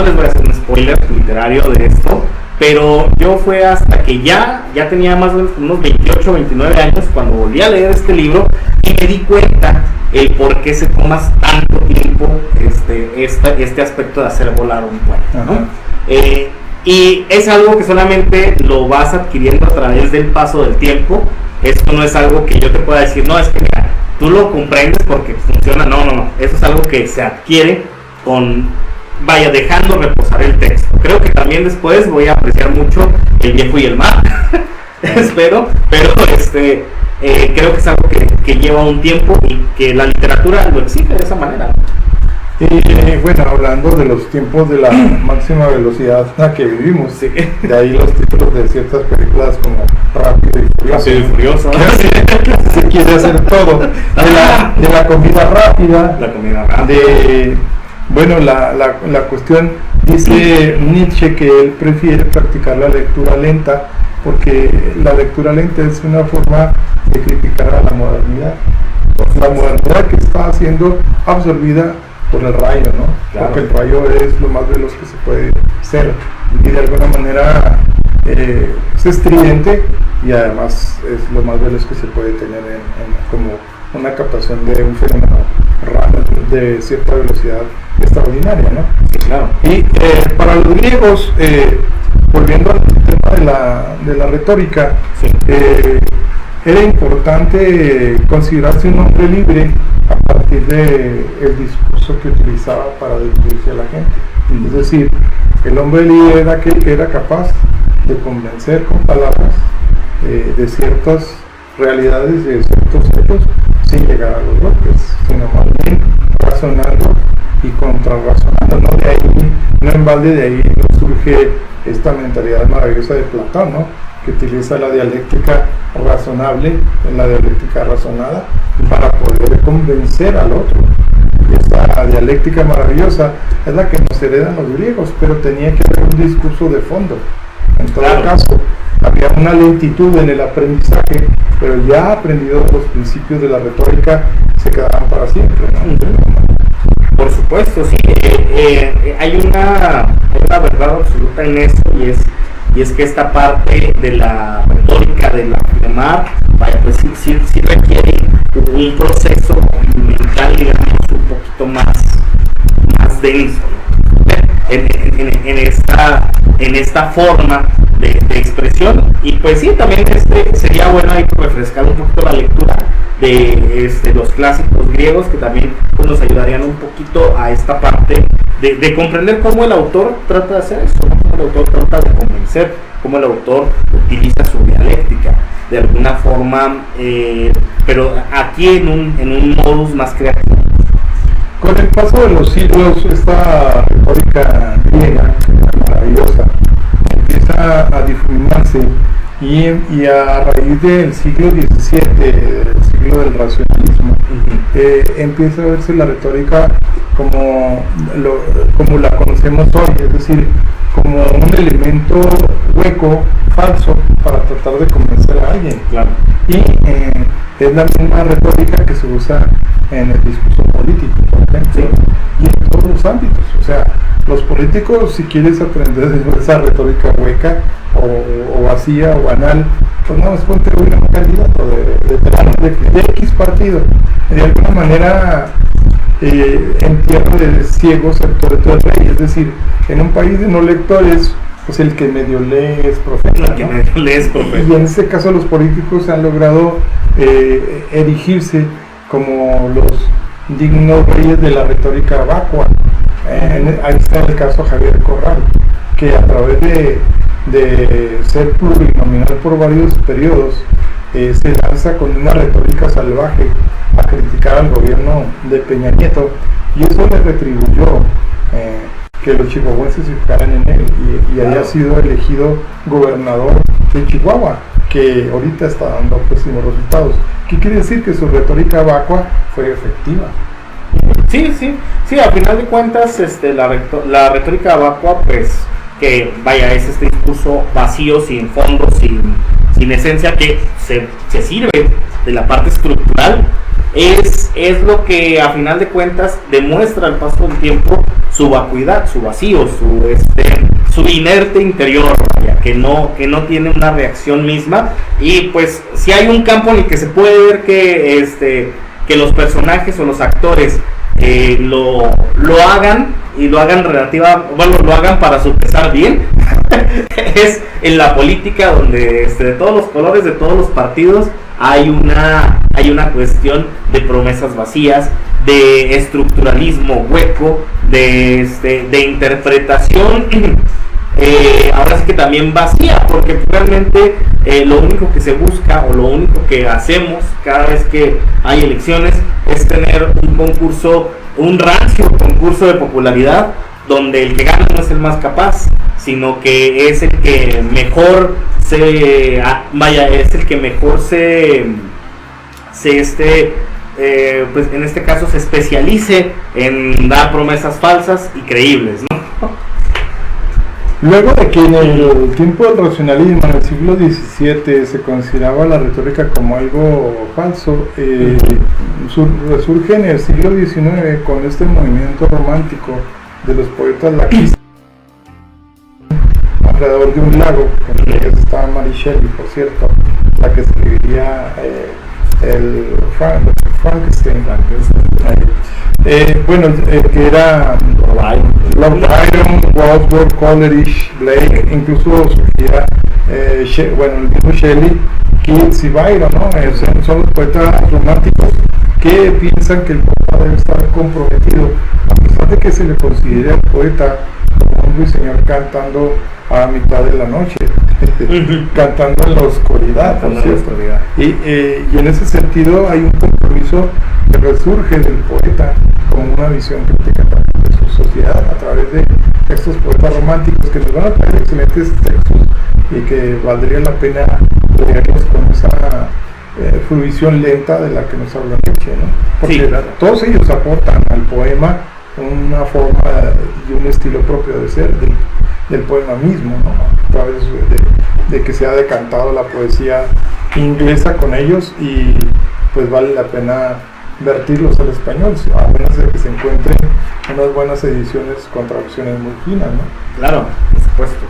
les voy a hacer un spoiler literario de esto, pero yo fue hasta que ya tenía más o menos unos 28, 29 años cuando volví a leer este libro y me di cuenta el por qué se toma tanto tiempo este aspecto de hacer volar un puente, ¿no? Y es algo que solamente lo vas adquiriendo a través del paso del tiempo. Esto no es algo que yo te pueda decir, no, es que mira, tú lo comprendes porque funciona, no, eso es algo que se adquiere dejando reposar el texto. Creo que también después voy a apreciar mucho El viejo y el mar, espero, pero creo que es algo que lleva un tiempo y que la literatura lo exige de esa manera.
Bueno, hablando de los tiempos de la máxima velocidad en la que vivimos,
Sí.
de ahí los títulos de ciertas películas como Rápido y Furioso.
Rápido y Furioso.
Se quiere hacer todo. De la comida rápida.
La comida rápida.
Bueno, la cuestión, dice Nietzsche que él prefiere practicar la lectura lenta, porque la lectura lenta es una forma de criticar a la modernidad. La modernidad que está siendo absorbida por el rayo, ¿no?
Claro.
Porque el rayo es lo más veloz que se puede ser y de alguna manera es estridente y además es lo más veloz que se puede tener como una captación de un fenómeno raro de cierta velocidad extraordinaria, ¿no?
Sí, claro.
Y para los griegos, volviendo al tema de la retórica,
Sí.
era importante considerarse un hombre libre a partir del discurso que utilizaba para dirigirse a la gente. Es decir, el hombre libre era aquel que era capaz de convencer con palabras de ciertas realidades, de ciertos hechos, sin llegar a los golpes, sino más bien razonando y contrarrazonando. No en balde de ahí no surge esta mentalidad maravillosa de Platón, ¿no? Que utiliza la dialéctica razonable, la dialéctica razonada, para poder convencer al otro. Y esta dialéctica maravillosa es la que nos heredan los griegos, pero tenía que haber un discurso de fondo. En todo caso, había una lentitud en el aprendizaje, pero ya aprendidos los principios de la retórica se quedaban para siempre, ¿no?
Por supuesto, sí. Hay una verdad absoluta en eso, y es que esta parte de la retórica, del afirmar, vaya, pues sí requiere un proceso mental, digamos, un poquito más denso, ¿no? en esta forma de expresión. Y pues sí, también sería bueno ahí refrescar un poquito la lectura de los clásicos griegos, que también pues, nos ayudarían un poquito a esta parte de comprender cómo el autor trata de hacer eso, ¿no? Cómo el autor trata de convencer, cómo el autor utiliza su dialéctica de alguna forma, pero aquí en un modus más creativo.
Con el paso de los siglos, esta retórica griega maravillosa empieza a difuminarse y a raíz del siglo XVII, del siglo del racionalismo, empieza a verse la retórica como la conocemos hoy, es decir, como un elemento hueco, falso, para tratar de convencer a alguien.
Claro.
Y es la misma retórica que se usa en el discurso político, por ejemplo,
sí,
y en todos los ámbitos. O sea, los políticos, si quieres aprender de esa retórica hueca o vacía o banal, pues no, ponte un candidato de X partido. De alguna manera entierra de ciegos sectores del rey, es decir, en un país de no lectores, pues el que medio lee es profeta,
El que medio lee es profeta.
Y en este caso los políticos han logrado erigirse como los dignos reyes de la retórica vacua. Ahí está el caso Javier Corral, que a través de ser plurinominal por varios periodos, se lanza con una retórica salvaje a criticar al gobierno de Peña Nieto, y eso le retribuyó que los chihuahuenses se fijaran en él y haya sido elegido gobernador de Chihuahua, que ahorita está dando pésimos resultados. ¿Qué quiere decir? Que su retórica vacua fue efectiva.
Sí, al final de cuentas la retórica vacua, pues que vaya, es este discurso vacío, sin fondo, sin esencia, que se sirve de la parte estructural, es lo que a final de cuentas demuestra al paso del tiempo su vacuidad, su vacío, su inerte interior, vaya, que no tiene una reacción misma. Y pues si hay un campo en el que se puede ver que los personajes o los actores lo hagan, y lo hagan lo hagan para su pesar bien, es en la política, donde de todos los colores, de todos los partidos, hay una cuestión de promesas vacías, de estructuralismo hueco, de interpretación ahora sí que también vacía, porque realmente lo único que se busca, o lo único que hacemos cada vez que hay elecciones, es tener un concurso un rancio concurso de popularidad donde el que gana no es el más capaz, sino que es el que mejor pues en este caso se especialice en dar promesas falsas y creíbles, ¿no?
Luego de que en el tiempo del racionalismo, en el siglo XVII, se consideraba la retórica como algo falso, resurge en el siglo XIX con este movimiento romántico de los poetas laquistas alrededor de un lago, entre ellos estaba Mary Shelley, por cierto, la que escribiría el Frankenstein. Que era Lord Byron, Wordsworth, Coleridge, Blake, incluso surgía el mismo Shelley, Keats y Byron, ¿no? Son los poetas románticos que piensan que el poeta debe estar comprometido, a pesar de que se le considera el poeta como un ruiseñor cantando a mitad de la noche, cantando en la oscuridad, y en ese sentido hay un compromiso que resurge del poeta como una visión crítica de su sociedad a través de estos poetas románticos que nos van a traer excelentes textos y que valdría la pena leerlos con esa fruición lenta de la que nos habla Nietzsche, ¿no? Porque todos ellos aportan al poema una forma y un estilo propio de ser del poema mismo, ¿no? A través de que se ha decantado la poesía inglesa con ellos, y pues vale la pena vertirlos al español, a menos de que se encuentren unas buenas ediciones con traducciones muy finas, ¿no?
Claro, por supuesto.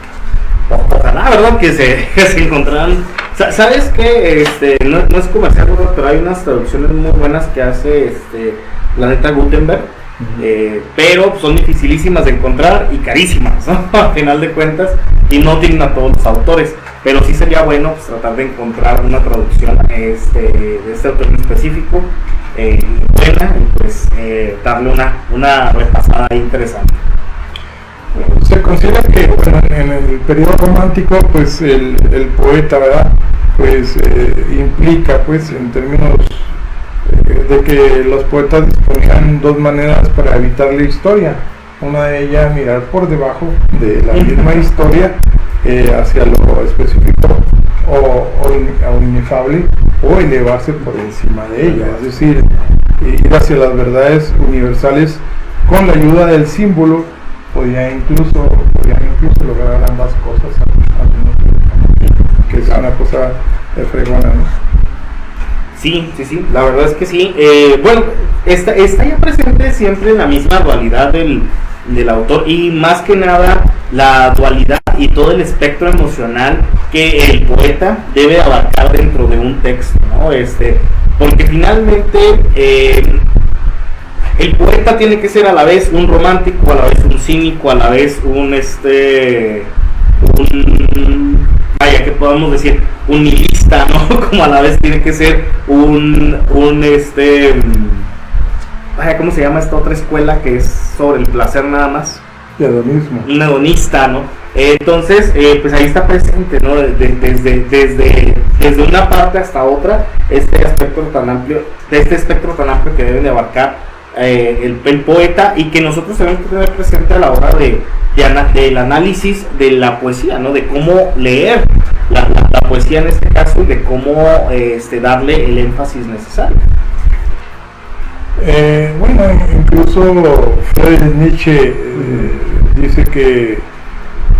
Ojalá, ¿verdad? Que se encontraran. ¿Sabes qué? No es comercial, ¿verdad? Pero hay unas traducciones muy buenas que hace Planeta Gutenberg. Pero son dificilísimas de encontrar y carísimas, ¿no? A final de cuentas, y no tienen a todos los autores, pero sí sería bueno pues, tratar de encontrar una traducción de este autor en específico buena, y pues darle una repasada interesante.
Se considera que en el periodo romántico pues el poeta, ¿verdad? Pues implica pues en términos de que los poetas disponían dos maneras para evitar la historia. Una de ellas, mirar por debajo de la misma historia hacia lo específico o inefable, o elevarse por encima de ella, es decir, ir hacia las verdades universales con la ayuda del símbolo. Podían incluso lograr ambas cosas al mismo tiempo, que es una cosa fregona, ¿no?
Sí, la verdad es que sí. Está ya presente siempre la misma dualidad del autor, y más que nada la dualidad y todo el espectro emocional que el poeta debe abarcar dentro de un texto, ¿no? Porque finalmente el poeta tiene que ser a la vez un romántico, a la vez un cínico, a la vez ¿qué podemos decir? Un nihilista, ¿no? Como a la vez tiene que ser ¿cómo se llama esta otra escuela que es sobre el placer nada más?
Hedonismo.
Un hedonista, ¿no? Entonces, pues ahí está presente, ¿no? Desde una parte hasta otra, este espectro tan amplio que deben de abarcar el poeta, y que nosotros tenemos que tener presente a la hora del análisis de la poesía, ¿no? De cómo leer la poesía en este caso, y de cómo darle el énfasis necesario.
Incluso Friedrich Nietzsche dice que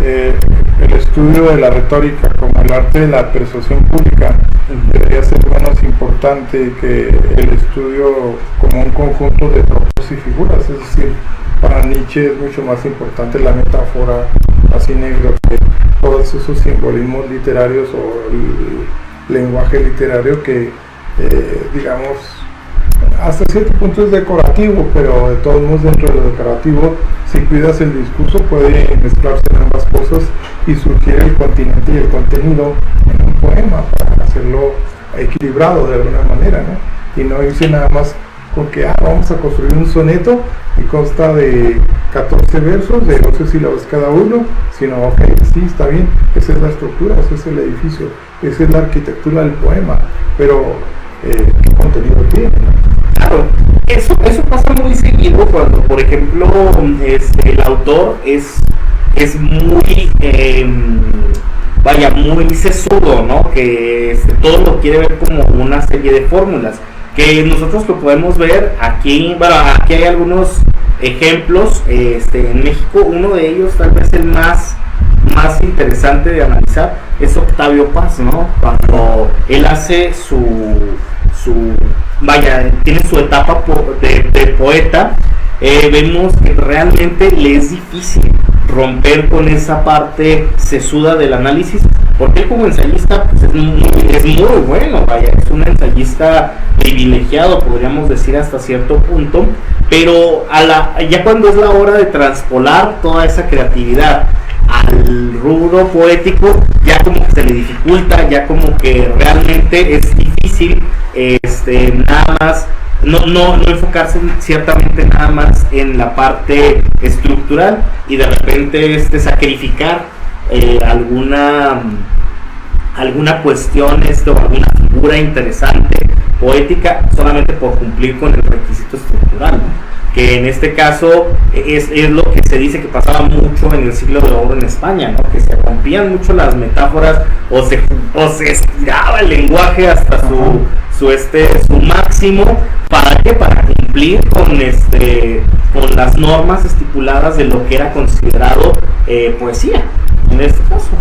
el estudio de la retórica como el arte de la persuasión pública debería ser menos importante que el estudio como un conjunto de tropos y figuras. Es decir, para Nietzsche es mucho más importante la metáfora así negro que todos esos simbolismos literarios o el lenguaje literario que digamos hasta cierto punto es decorativo, pero de todos modos dentro de lo decorativo, si cuidas el discurso, puede mezclarse en ambas cosas y surgir el continente y el contenido en un poema para hacerlo equilibrado de alguna manera, ¿no? Y no irse nada más con que vamos a construir un soneto y consta de 14 versos de 11 sílabas cada uno, sino sí, está bien, esa es la estructura, ese es el edificio, esa es la arquitectura del poema, pero ¿qué contenido tiene?
Claro, Eso pasa muy seguido cuando, por ejemplo, el autor es muy, muy sesudo, ¿no? Que todo lo quiere ver como una serie de fórmulas. Que nosotros lo podemos ver aquí, aquí hay algunos ejemplos en México. Uno de ellos, tal vez el más interesante de analizar, es Octavio Paz, ¿no? Cuando él hace tiene su etapa de poeta, vemos que realmente le es difícil romper con esa parte sesuda del análisis, porque él como ensayista pues, es muy bueno, es un ensayista privilegiado, podríamos decir hasta cierto punto, pero ya cuando es la hora de traspolar toda esa creatividad al rubro poético, ya como que se le dificulta, ya como que realmente es difícil nada más no enfocarse ciertamente nada más en la parte estructural y de repente sacrificar alguna cuestión o alguna figura interesante poética solamente por cumplir con el requisito estructural, ¿no? Que en este caso es lo que se dice que pasaba mucho en el siglo de oro en España, ¿no? Que se rompían mucho las metáforas o se estiraba el lenguaje hasta su máximo. ¿Para qué? Para cumplir con las normas estipuladas de lo que era considerado poesía en este caso.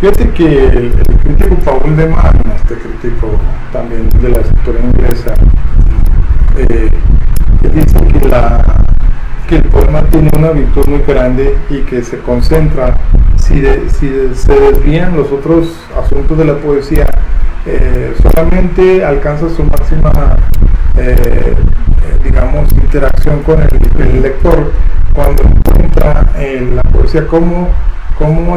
Fíjate que el crítico Paul de Man, crítico también de la escritura inglesa, dice que el poema tiene una virtud muy grande y que se concentra, si se desvían los otros asuntos de la poesía, solamente alcanza su máxima interacción con el lector cuando encuentra en la poesía cómo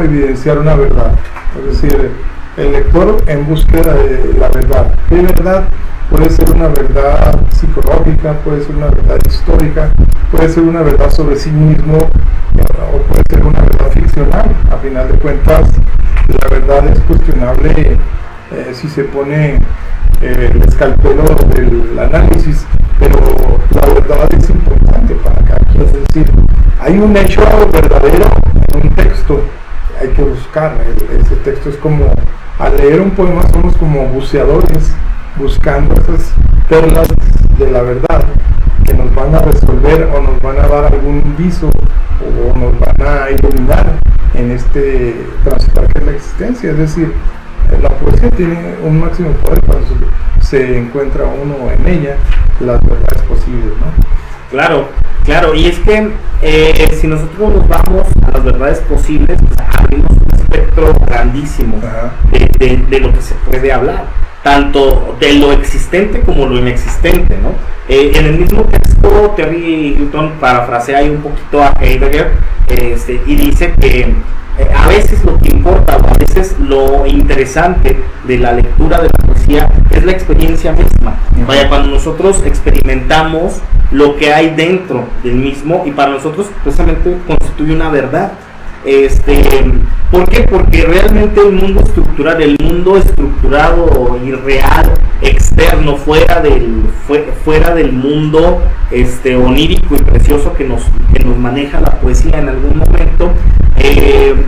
evidenciar una verdad. Es decir, el lector en búsqueda de la verdad. ¿Qué verdad? Puede ser una verdad psicológica, puede ser una verdad histórica, puede ser una verdad sobre sí mismo, o puede ser una verdad ficcional. A final de cuentas, la verdad es cuestionable si se pone el escalpelo del análisis, pero la verdad es importante para cada quien. Es decir, hay un hecho verdadero en un texto, hay que buscar ese texto. Es como, al leer un poema somos como buceadores buscando esas perlas de la verdad que nos van a resolver o nos van a dar algún viso o nos van a iluminar en transitar que es la existencia. Es decir, la poesía tiene un máximo poder cuando se encuentra uno en ella las verdades posibles, ¿no?
Claro, y es que si nosotros nos vamos a las verdades posibles, pues abrimos un espectro grandísimo de lo que se puede hablar, tanto de lo existente como lo inexistente, ¿no? En el mismo texto, Terry Newton parafrasea ahí un poquito a Heidegger y dice que a veces lo que importa o a veces lo interesante de la lectura de la poesía es la experiencia misma. Cuando nosotros experimentamos lo que hay dentro del mismo, y para nosotros precisamente constituye una verdad. ¿Por qué? Porque realmente el mundo estructurado y real, externo, fuera del mundo onírico y precioso que nos maneja la poesía en algún momento,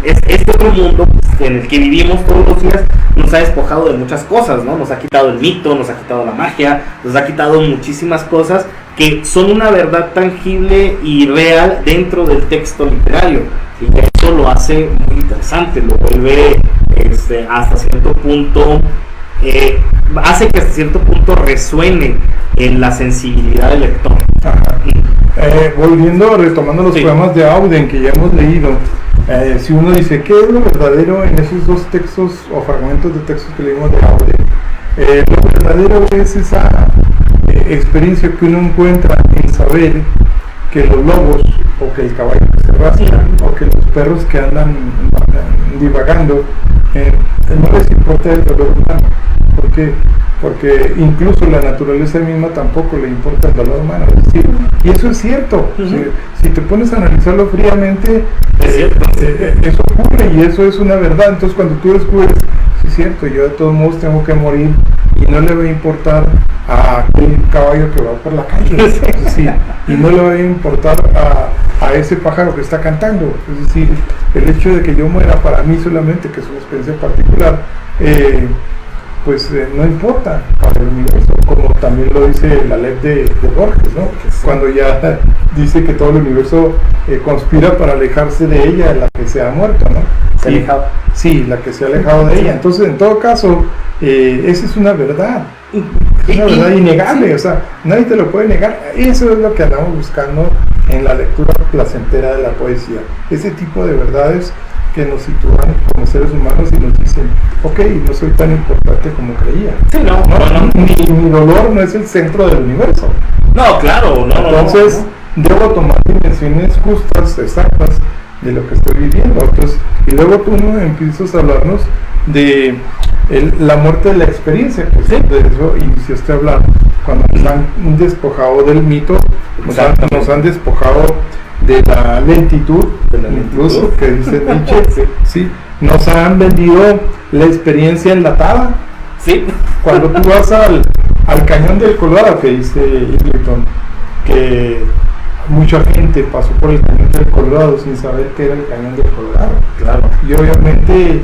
este otro mundo en el que vivimos todos los días nos ha despojado de muchas cosas, ¿no? Nos ha quitado el mito, nos ha quitado la magia, nos ha quitado muchísimas cosas que son una verdad tangible y real dentro del texto literario, y eso lo hace muy interesante, lo vuelve hasta cierto punto, hace que hasta cierto punto resuene en la sensibilidad del lector.
Retomando los poemas de Auden que ya hemos leído, si uno dice ¿qué es lo verdadero en esos dos textos o fragmentos de textos que leímos de Auden? Lo verdadero es esa experiencia que uno encuentra en saber que los lobos, o que el caballo que se rasca, o que los perros que andan divagando, no les importa el dolor humano. ¿Por qué? Porque incluso la naturaleza misma tampoco le importa el dolor humano. Es decir, y eso es cierto. Si te pones a analizarlo fríamente, eso ocurre y eso es una verdad. Entonces cuando tú descubres, cierto, yo de todos modos tengo que morir y no le va a importar a aquel caballo que va por la calle, es decir, y no le va a importar a ese pájaro que está cantando, es decir, el hecho de que yo muera para mí solamente, que es una experiencia particular, no importa para el universo, como también lo dice la ley de Borges, ¿no? Cuando ya dice que todo el universo conspira para alejarse de ella, de la que se ha muerto, ¿no? Sí, la que se ha alejado de ella. Entonces, en todo caso, esa es una verdad innegable, o sea, nadie te lo puede negar. Eso es lo que andamos buscando en la lectura placentera de la poesía, ese tipo de verdades que nos sitúan como seres humanos y nos dicen, ok, no soy tan importante como creía.
Sí, no.
Mi dolor no es el centro del universo.
No, claro, no.
Entonces, debo tomar dimensiones justas, exactas, de lo que estoy viviendo. Entonces, y luego tú empiezas a hablarnos de la muerte de la experiencia, que sí, de eso iniciaste a hablar, cuando nos han despojado del mito, nos han despojado de la lentitud, incluso, que dice Nietzsche, sí, nos han vendido la experiencia enlatada.
Sí.
Cuando tú vas al Cañón del Colorado, que dice Eagleton, que mucha gente pasó por el Cañón del Colorado sin saber qué era el Cañón del Colorado.
Claro.
Y obviamente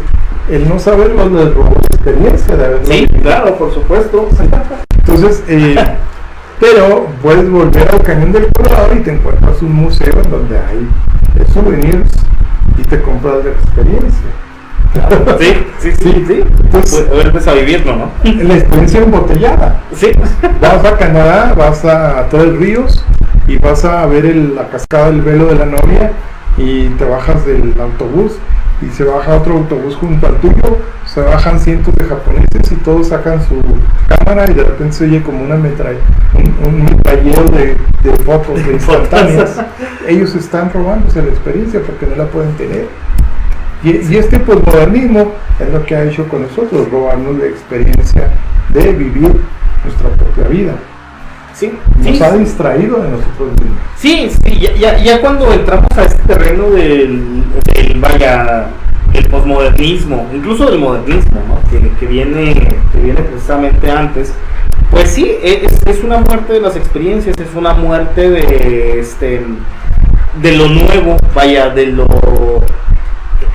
el no saberlo les robó la experiencia de haberlo.
Sí, claro, por supuesto.
Entonces, pero puedes volver al Cañón del Colorado y te encuentras un museo en donde hay souvenirs y te compras la experiencia.
Claro. Sí. Entonces, vuelves a vivirlo, ¿no?
La experiencia embotellada.
Sí.
Vas a Canadá, vas a Tres Ríos y vas a ver la cascada del velo de la novia y te bajas del autobús y se baja otro autobús junto al tuyo, se bajan cientos de japoneses y todos sacan su cámara y de repente se oye como un metrallero de fotos, de instantáneas. Ellos están robándose la experiencia porque no la pueden tener. Y este posmodernismo es lo que ha hecho con nosotros, robarnos la experiencia de vivir nuestra propia vida.
Sí,
nos ha distraído de nosotros mismos.
Sí, ya cuando entramos a este terreno del posmodernismo, incluso del modernismo, ¿no? que viene precisamente antes, pues sí, es una muerte de las experiencias, es una muerte de lo nuevo,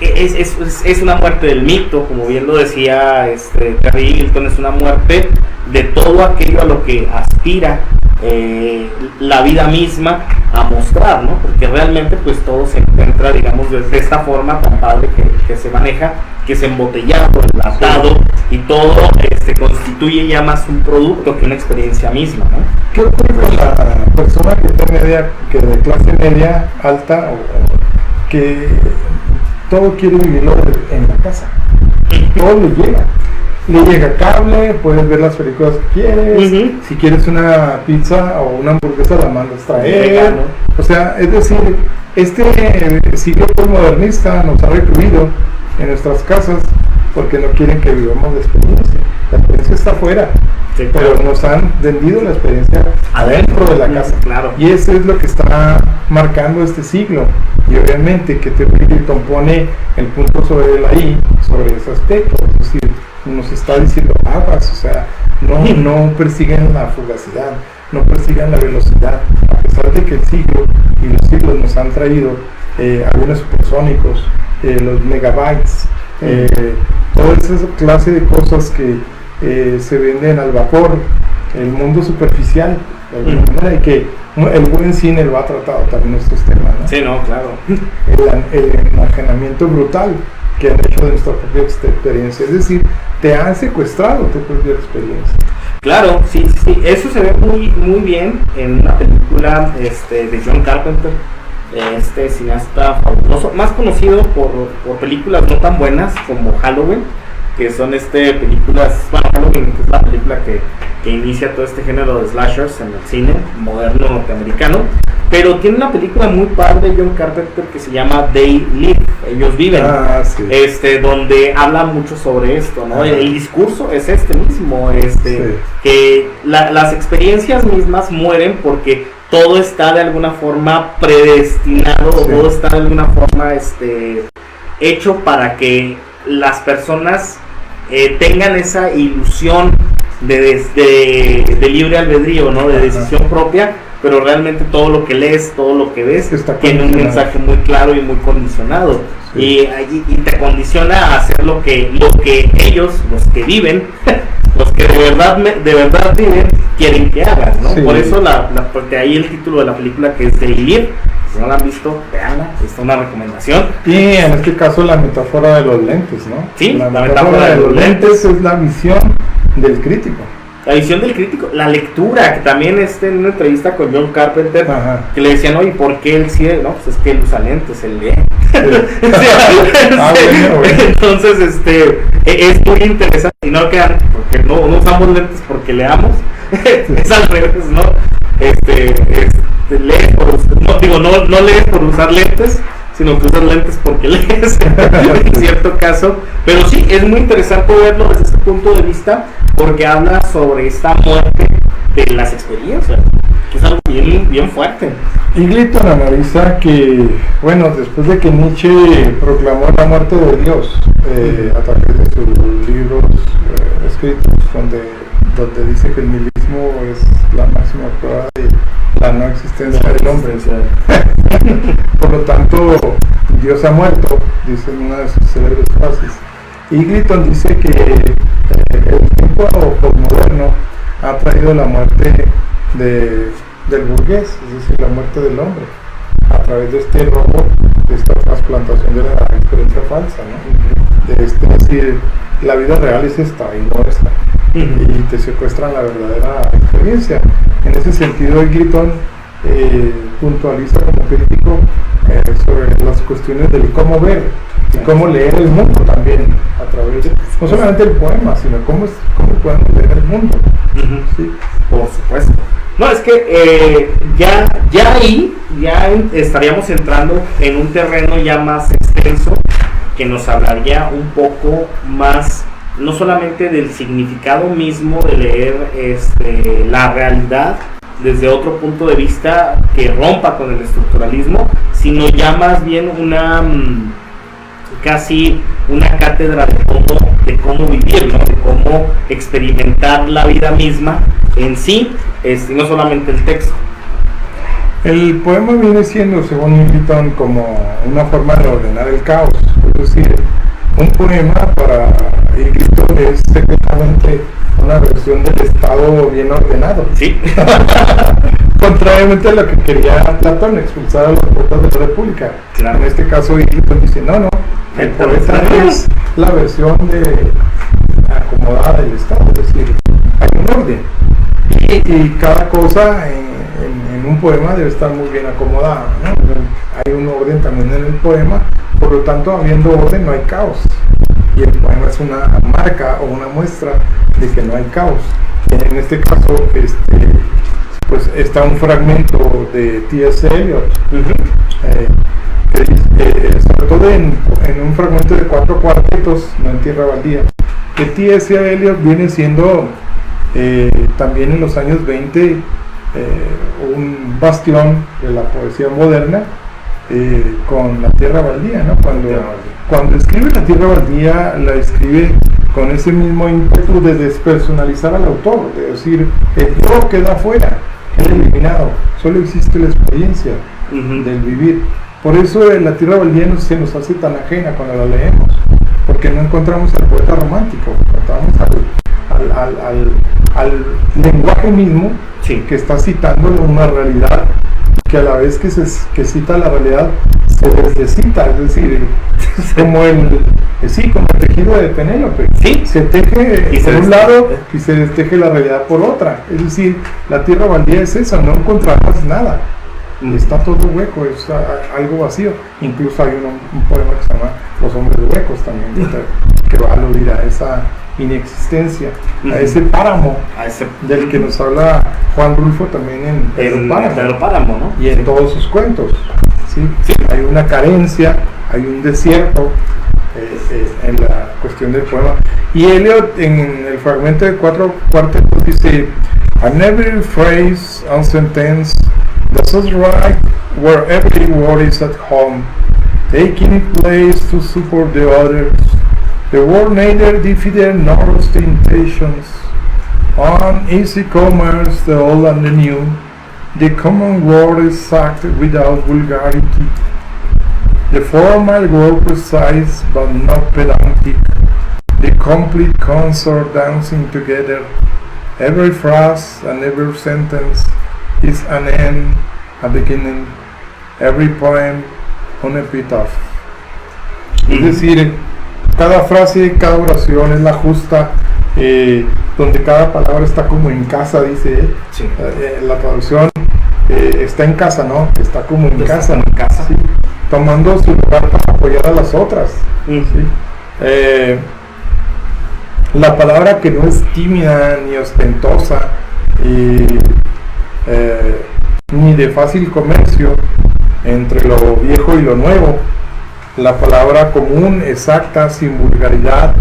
es una muerte del mito, como bien lo decía Terry Eagleton, es una muerte de todo aquello a lo que aspira la vida misma a mostrar, ¿no? Porque realmente pues todo se encuentra, digamos, de esta forma tan padre que se maneja, que es embotellado, enlatado, y todo constituye ya más un producto que una experiencia misma, ¿no?
¿Qué ocurre con la persona que de clase media alta o que todo quiere vivirlo en la casa? Todo le llega cable, puedes ver las películas que quieres, si quieres una pizza o una hamburguesa la mandas traer, ¿no? O sea, es decir, este siglo postmodernista nos ha recluido en nuestras casas porque no quieren que vivamos la experiencia está afuera, sí, claro. Pero nos han vendido la experiencia adentro de la casa,
claro.
Y eso es lo que está marcando este siglo, y obviamente que Terry Eagleton pone el punto sobre la I, sobre ese aspecto, es decir, nos está diciendo aguas, o sea, no persigan la fugacidad, no persigan la velocidad, a pesar de que el siglo y los siglos nos han traído aviones supersónicos, los megabytes, toda esa clase de cosas que se venden al vapor, el mundo superficial, de alguna manera, y que el buen cine lo ha tratado también estos temas, ¿no?
Sí, no, claro.
El enajenamiento brutal que han hecho de nuestra propia experiencia, es decir, te han secuestrado tu propia experiencia.
Claro, sí, eso se ve muy bien en una película de John Carpenter, este cineasta fabuloso, más conocido por películas no tan buenas como Halloween, que son películas, bueno, Halloween es la película que inicia todo este género de slashers en el cine moderno norteamericano, pero tiene una película muy padre de John Carpenter que se llama They Live, ellos viven, sí. Donde habla mucho sobre esto, ¿no? El discurso es mismo, sí. Que las experiencias mismas mueren porque todo está de alguna forma predestinado, sí. Todo está de alguna forma hecho para que las personas tengan esa ilusión de libre albedrío, ¿no? De decisión propia, pero realmente todo lo que lees, todo lo que ves, tiene un mensaje muy claro y muy condicionado. Sí. Y te condiciona a hacer lo que ellos, los que viven, los que de verdad viven, quieren que hagas, ¿no? Sí. Por eso porque ahí el título de la película, que es They Live, si no la han visto, veanla, es una recomendación.
Y en este caso la metáfora de los lentes, ¿no?
Sí, la metáfora de los lentes
es la visión del crítico.
La visión del crítico, la lectura, que también en una entrevista con John Carpenter, que le decían, oye, ¿por qué él sí? No, pues es que él usa lentes, él lee. Bueno. Entonces, es muy interesante, y no quedan, porque no usamos lentes porque leamos, es al revés, ¿no? Lees no lees por usar lentes, sino que usas lentes porque lees, en cierto caso. Pero sí, es muy interesante verlo desde ese punto de vista, porque habla sobre esta muerte de las experiencias, que es algo bien fuerte.
Eagleton analiza que, bueno, después de que Nietzsche proclamó la muerte de Dios a través de sus libros escritos, donde dice que el nihilismo es la máxima prueba de la no existencia del hombre. Por lo tanto, Dios ha muerto, dice en una de sus célebres frases. Eagleton dice que el tiempo postmoderno ha traído la muerte del burgués, es decir, la muerte del hombre, a través de este robo, de esta trasplantación de la experiencia falsa, ¿no? Es decir, la vida real es esta y no esta, y te secuestran la verdadera experiencia. En ese sentido, Eagleton puntualiza como crítico sobre las cuestiones del cómo ver y cómo leer el mundo también, a través de, no solamente el poema, sino cómo podemos leer el mundo.
¿Sí? Por supuesto. No, es que ya ahí estaríamos entrando en un terreno ya más extenso, que nos hablaría un poco más, no solamente del significado mismo de leer la realidad desde otro punto de vista que rompa con el estructuralismo, sino ya más bien casi una cátedra de cómo vivir, ¿no? De cómo experimentar la vida misma en sí, no solamente el texto.
El poema viene siendo, según Eagleton, como una forma de ordenar el caos. Es decir, un poema para Eagleton es secretamente una versión del Estado bien ordenado.
Sí.
Contrariamente a lo que quería Platón, expulsar a los poetas de la República. Claro. En este caso, Eagleton dice, no, el poeta es la versión acomodada del Estado, es decir, hay un orden. Y cada cosa en un poema debe estar muy bien acomodada, ¿no? Hay un orden también en el poema, por lo tanto, habiendo orden no hay caos. Y el poema es una marca o una muestra de que no hay caos. En este caso, pues está un fragmento de T.S. Eliot, que dice, sobre todo en un fragmento de 4 cuartetos, no en Tierra Baldía, que T.S. Eliot viene siendo también en los años 20 un bastión de la poesía moderna, con La Tierra Baldía, ¿no? Cuando escribe La Tierra Baldía, la escribe con ese mismo ímpetu de despersonalizar al autor, de decir, el yo queda afuera, queda eliminado, solo existe la experiencia del vivir. Por eso La Tierra Baldía se nos hace tan ajena cuando la leemos, porque no encontramos al poeta romántico, encontramos al lenguaje mismo, sí, que está citando una realidad que a la vez que cita la realidad se descita, es decir, como el tejido de Penélope,
sí,
se teje por un lado y se desteje la realidad por otra, es decir, La Tierra Baldía es eso, no encontramos nada, está todo hueco, es algo vacío. Incluso hay un poema que se llama Los Hombres Huecos también, que va a aludir a esa inexistencia, a ese páramo del que nos habla Juan Rulfo también en
Pedro Páramo, ¿no?
Y en todos sus cuentos, ¿sí? Sí. Hay una carencia, hay un desierto en la cuestión del poema. Y Eliot, en el fragmento de 4 cuartetos, dice: "And every phrase and sentence does us right where every word is at home, taking its place to support the others, The world neither divided nor ostentations. On easy commerce, the old and the new. The common word is acted without vulgarity. The formal word precise but not pedantic. The complete consort dancing together. Every phrase and every sentence is an end, a beginning. Every poem, un epitaph. Es decir, cada frase, cada oración es la justa, donde cada palabra está como en casa, dice él.
Sí.
La traducción está en casa, ¿no? Está como en casa.
En casa.
Sí. Tomando su lugar para apoyar a las otras. ¿Sí? La palabra que no es tímida ni ostentosa ni de fácil comercio entre lo viejo y lo nuevo. La palabra común, exacta, sin vulgaridad.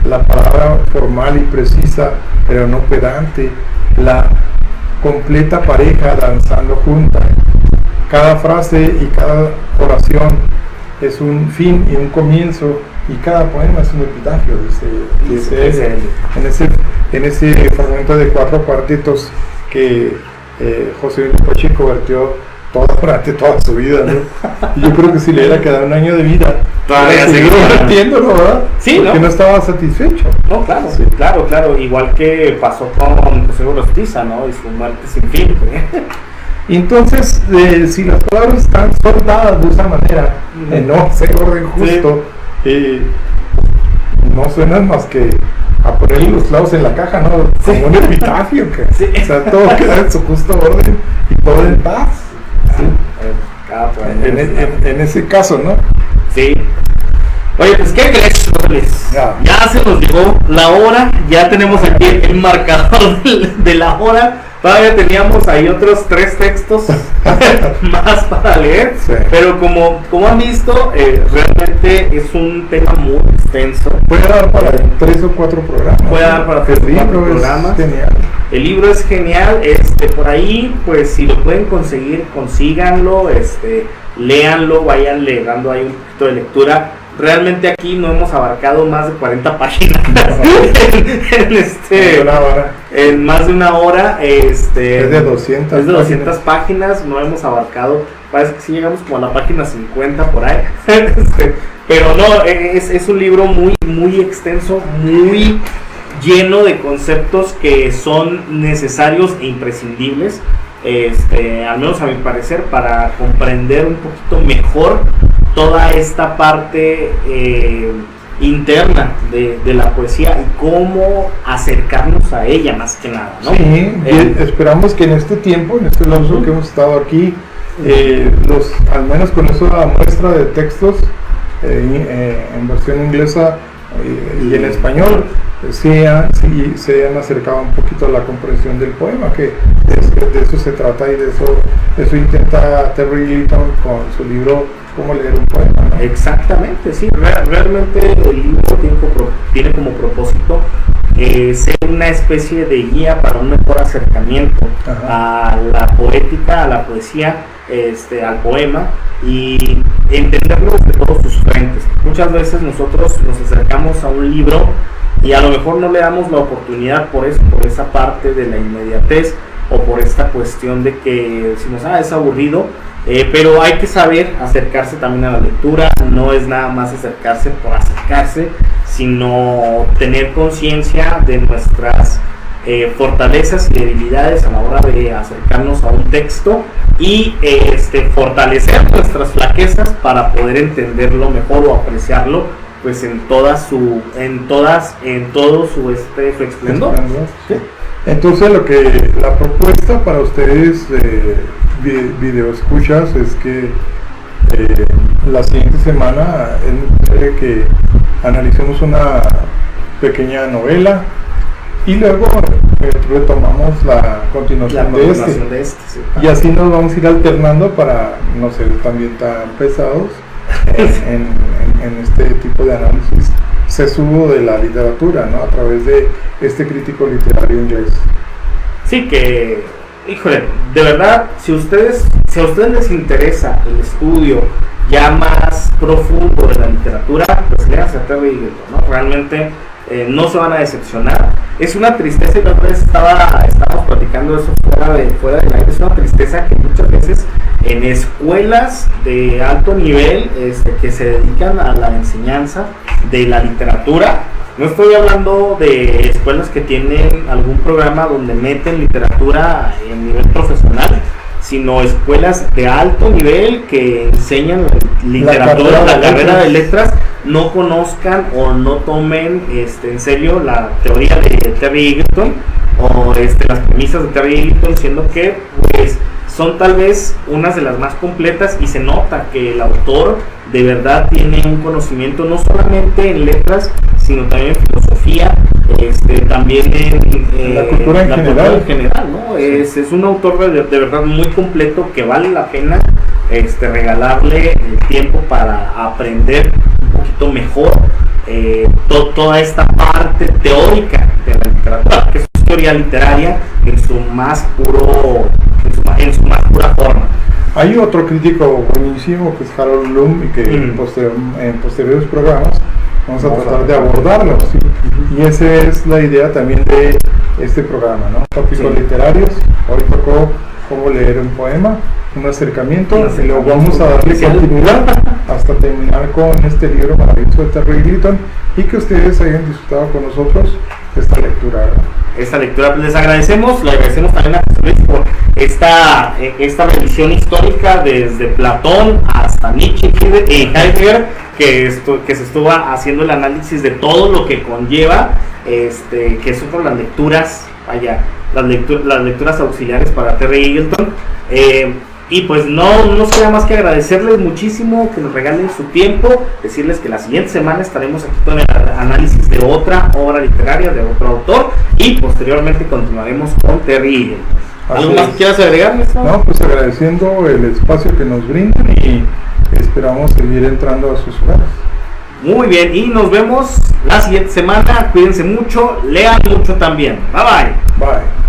La palabra formal y precisa, pero no pedante. La completa pareja danzando junta. Cada frase y cada oración es un fin y un comienzo, y cada poema es un epitafio, dice en ese fragmento de 4 cuartetos que José Luis Pacheco vertió durante toda su vida, ¿no? Y yo creo que si le hubiera quedado un año de vida,
todavía
seguiría vertiéndolo, ¿verdad?
Sí,
porque
¿no?
No estaba satisfecho.
No, claro,
Sí.
claro, igual que pasó con José Gorostiza, ¿no? Y su muerte sin fin.
Y entonces, si las palabras están soldadas de esa manera, no ese orden justo, no suenan más que a ponerle los clavos en la caja, ¿no? Como un epitafio,
Sí.
O sea, todo queda en su justo orden y todo en paz. ¿Sí? En ese caso, ¿no?
Sí. Oye, pues, ¿qué crees, Robles? Ya se nos llegó la hora, ya tenemos aquí el marcador de la hora. Todavía teníamos ahí otros 3 textos más para leer,
Sí.
pero como han visto, realmente es un tema muy extenso.
Puede dar para 3 o 4 programas.
Puede dar para 3 o 4 programas.
Genial.
El libro es genial, por ahí, pues si lo pueden conseguir, consíganlo, léanlo, vayanle dando ahí un poquito de lectura. Realmente aquí no hemos abarcado más de 40 páginas en más de una hora. Es
de 200.
Es de 200 páginas, no hemos abarcado, parece que sí llegamos como a la página 50 por ahí. Pero no, es un libro muy, muy extenso, muy lleno de conceptos que son necesarios e imprescindibles, al menos a mi parecer, para comprender un poquito mejor toda esta parte interna de la poesía y cómo acercarnos a ella más que nada, ¿no?
Sí, esperamos que en este tiempo, en este lapso que hemos estado aquí, al menos con esa muestra de textos en versión inglesa y en español, se han acercado un poquito a la comprensión del poema, que de eso se trata, y de eso intenta Terry Eagleton con su libro Cómo leer un poema, ¿no?
Exactamente, sí, realmente el libro tiene como propósito ser una especie de guía para un mejor acercamiento a la poética, a la poesía, al poema, y entenderlo desde todos sus frentes. Muchas veces nosotros nos acercamos a un libro y a lo mejor no le damos la oportunidad por esa parte de la inmediatez, o por esta cuestión de que decimos, es aburrido, pero hay que saber acercarse también a la lectura. No es nada más acercarse por acercarse, sino tener conciencia de nuestras fortalezas y debilidades a la hora de acercarnos a un texto, y fortalecer nuestras flaquezas para poder entenderlo mejor o apreciarlo pues en todo su esplendor.
¿Sí? Entonces la propuesta para ustedes video escuchas es que la siguiente semana es necesario que analicemos una pequeña novela y luego retomamos la continuación de este.
Sí.
Y así nos vamos a ir alternando para no ser también tan pesados en este tipo de análisis sesudo de la literatura, ¿no? A través de este crítico literario inglés.
Sí, que, híjole, de verdad, si a ustedes les interesa el estudio, ya más profundo de la literatura, pues léanse a Terry Eagleton, ¿no? Realmente no se van a decepcionar. Es una tristeza, y la otra vez estábamos platicando eso fuera del aire, es una tristeza que muchas veces en escuelas de alto nivel que se dedican a la enseñanza de la literatura, no estoy hablando de escuelas que tienen algún programa donde meten literatura en nivel profesional, sino escuelas de alto nivel que enseñan literatura, la carrera de letras, no conozcan o no tomen en serio la teoría de Terry Eagleton o las premisas de Terry Eagleton, siendo que pues son tal vez unas de las más completas, y se nota que el autor de verdad tiene un conocimiento no solamente en letras, sino también en filosofía, también en
la cultura en
general, ¿no? Sí. Es un autor de verdad muy completo, que vale la pena regalarle el tiempo para aprender un poquito mejor toda esta parte teórica de la literatura, que es teoría literaria en su más pura forma.
Hay otro crítico buenísimo que es Harold Bloom, y que en posteriores programas vamos a tratar de abordarlo, ¿sí? Y esa es la idea también de este programa, ¿no? Tópicos literarios. Hoy tocó cómo leer un poema, un acercamiento, y luego vamos a darle continuidad hasta terminar con este libro maravilloso de Terry Eagleton, y que ustedes hayan disfrutado con nosotros esta lectura, ¿verdad?
Esta lectura, pues les agradecemos, le agradecemos también a José Luis por esta revisión histórica desde Platón hasta Nietzsche y Heidegger, que se estuvo haciendo el análisis de todo lo que conlleva, que son las lecturas, las lecturas auxiliares para Terry Eagleton. Y pues no nos queda más que agradecerles muchísimo que nos regalen su tiempo, decirles que la siguiente semana estaremos aquí con el análisis de otra obra literaria, de otro autor, y posteriormente continuaremos con Terry Eagleton. ¿Algo más que quieras agregar, Néstor?
No, pues agradeciendo el espacio que nos brindan, y esperamos seguir entrando a sus hogares.
Muy bien, y nos vemos la siguiente semana. Cuídense mucho, lean mucho también. Bye bye.
Bye.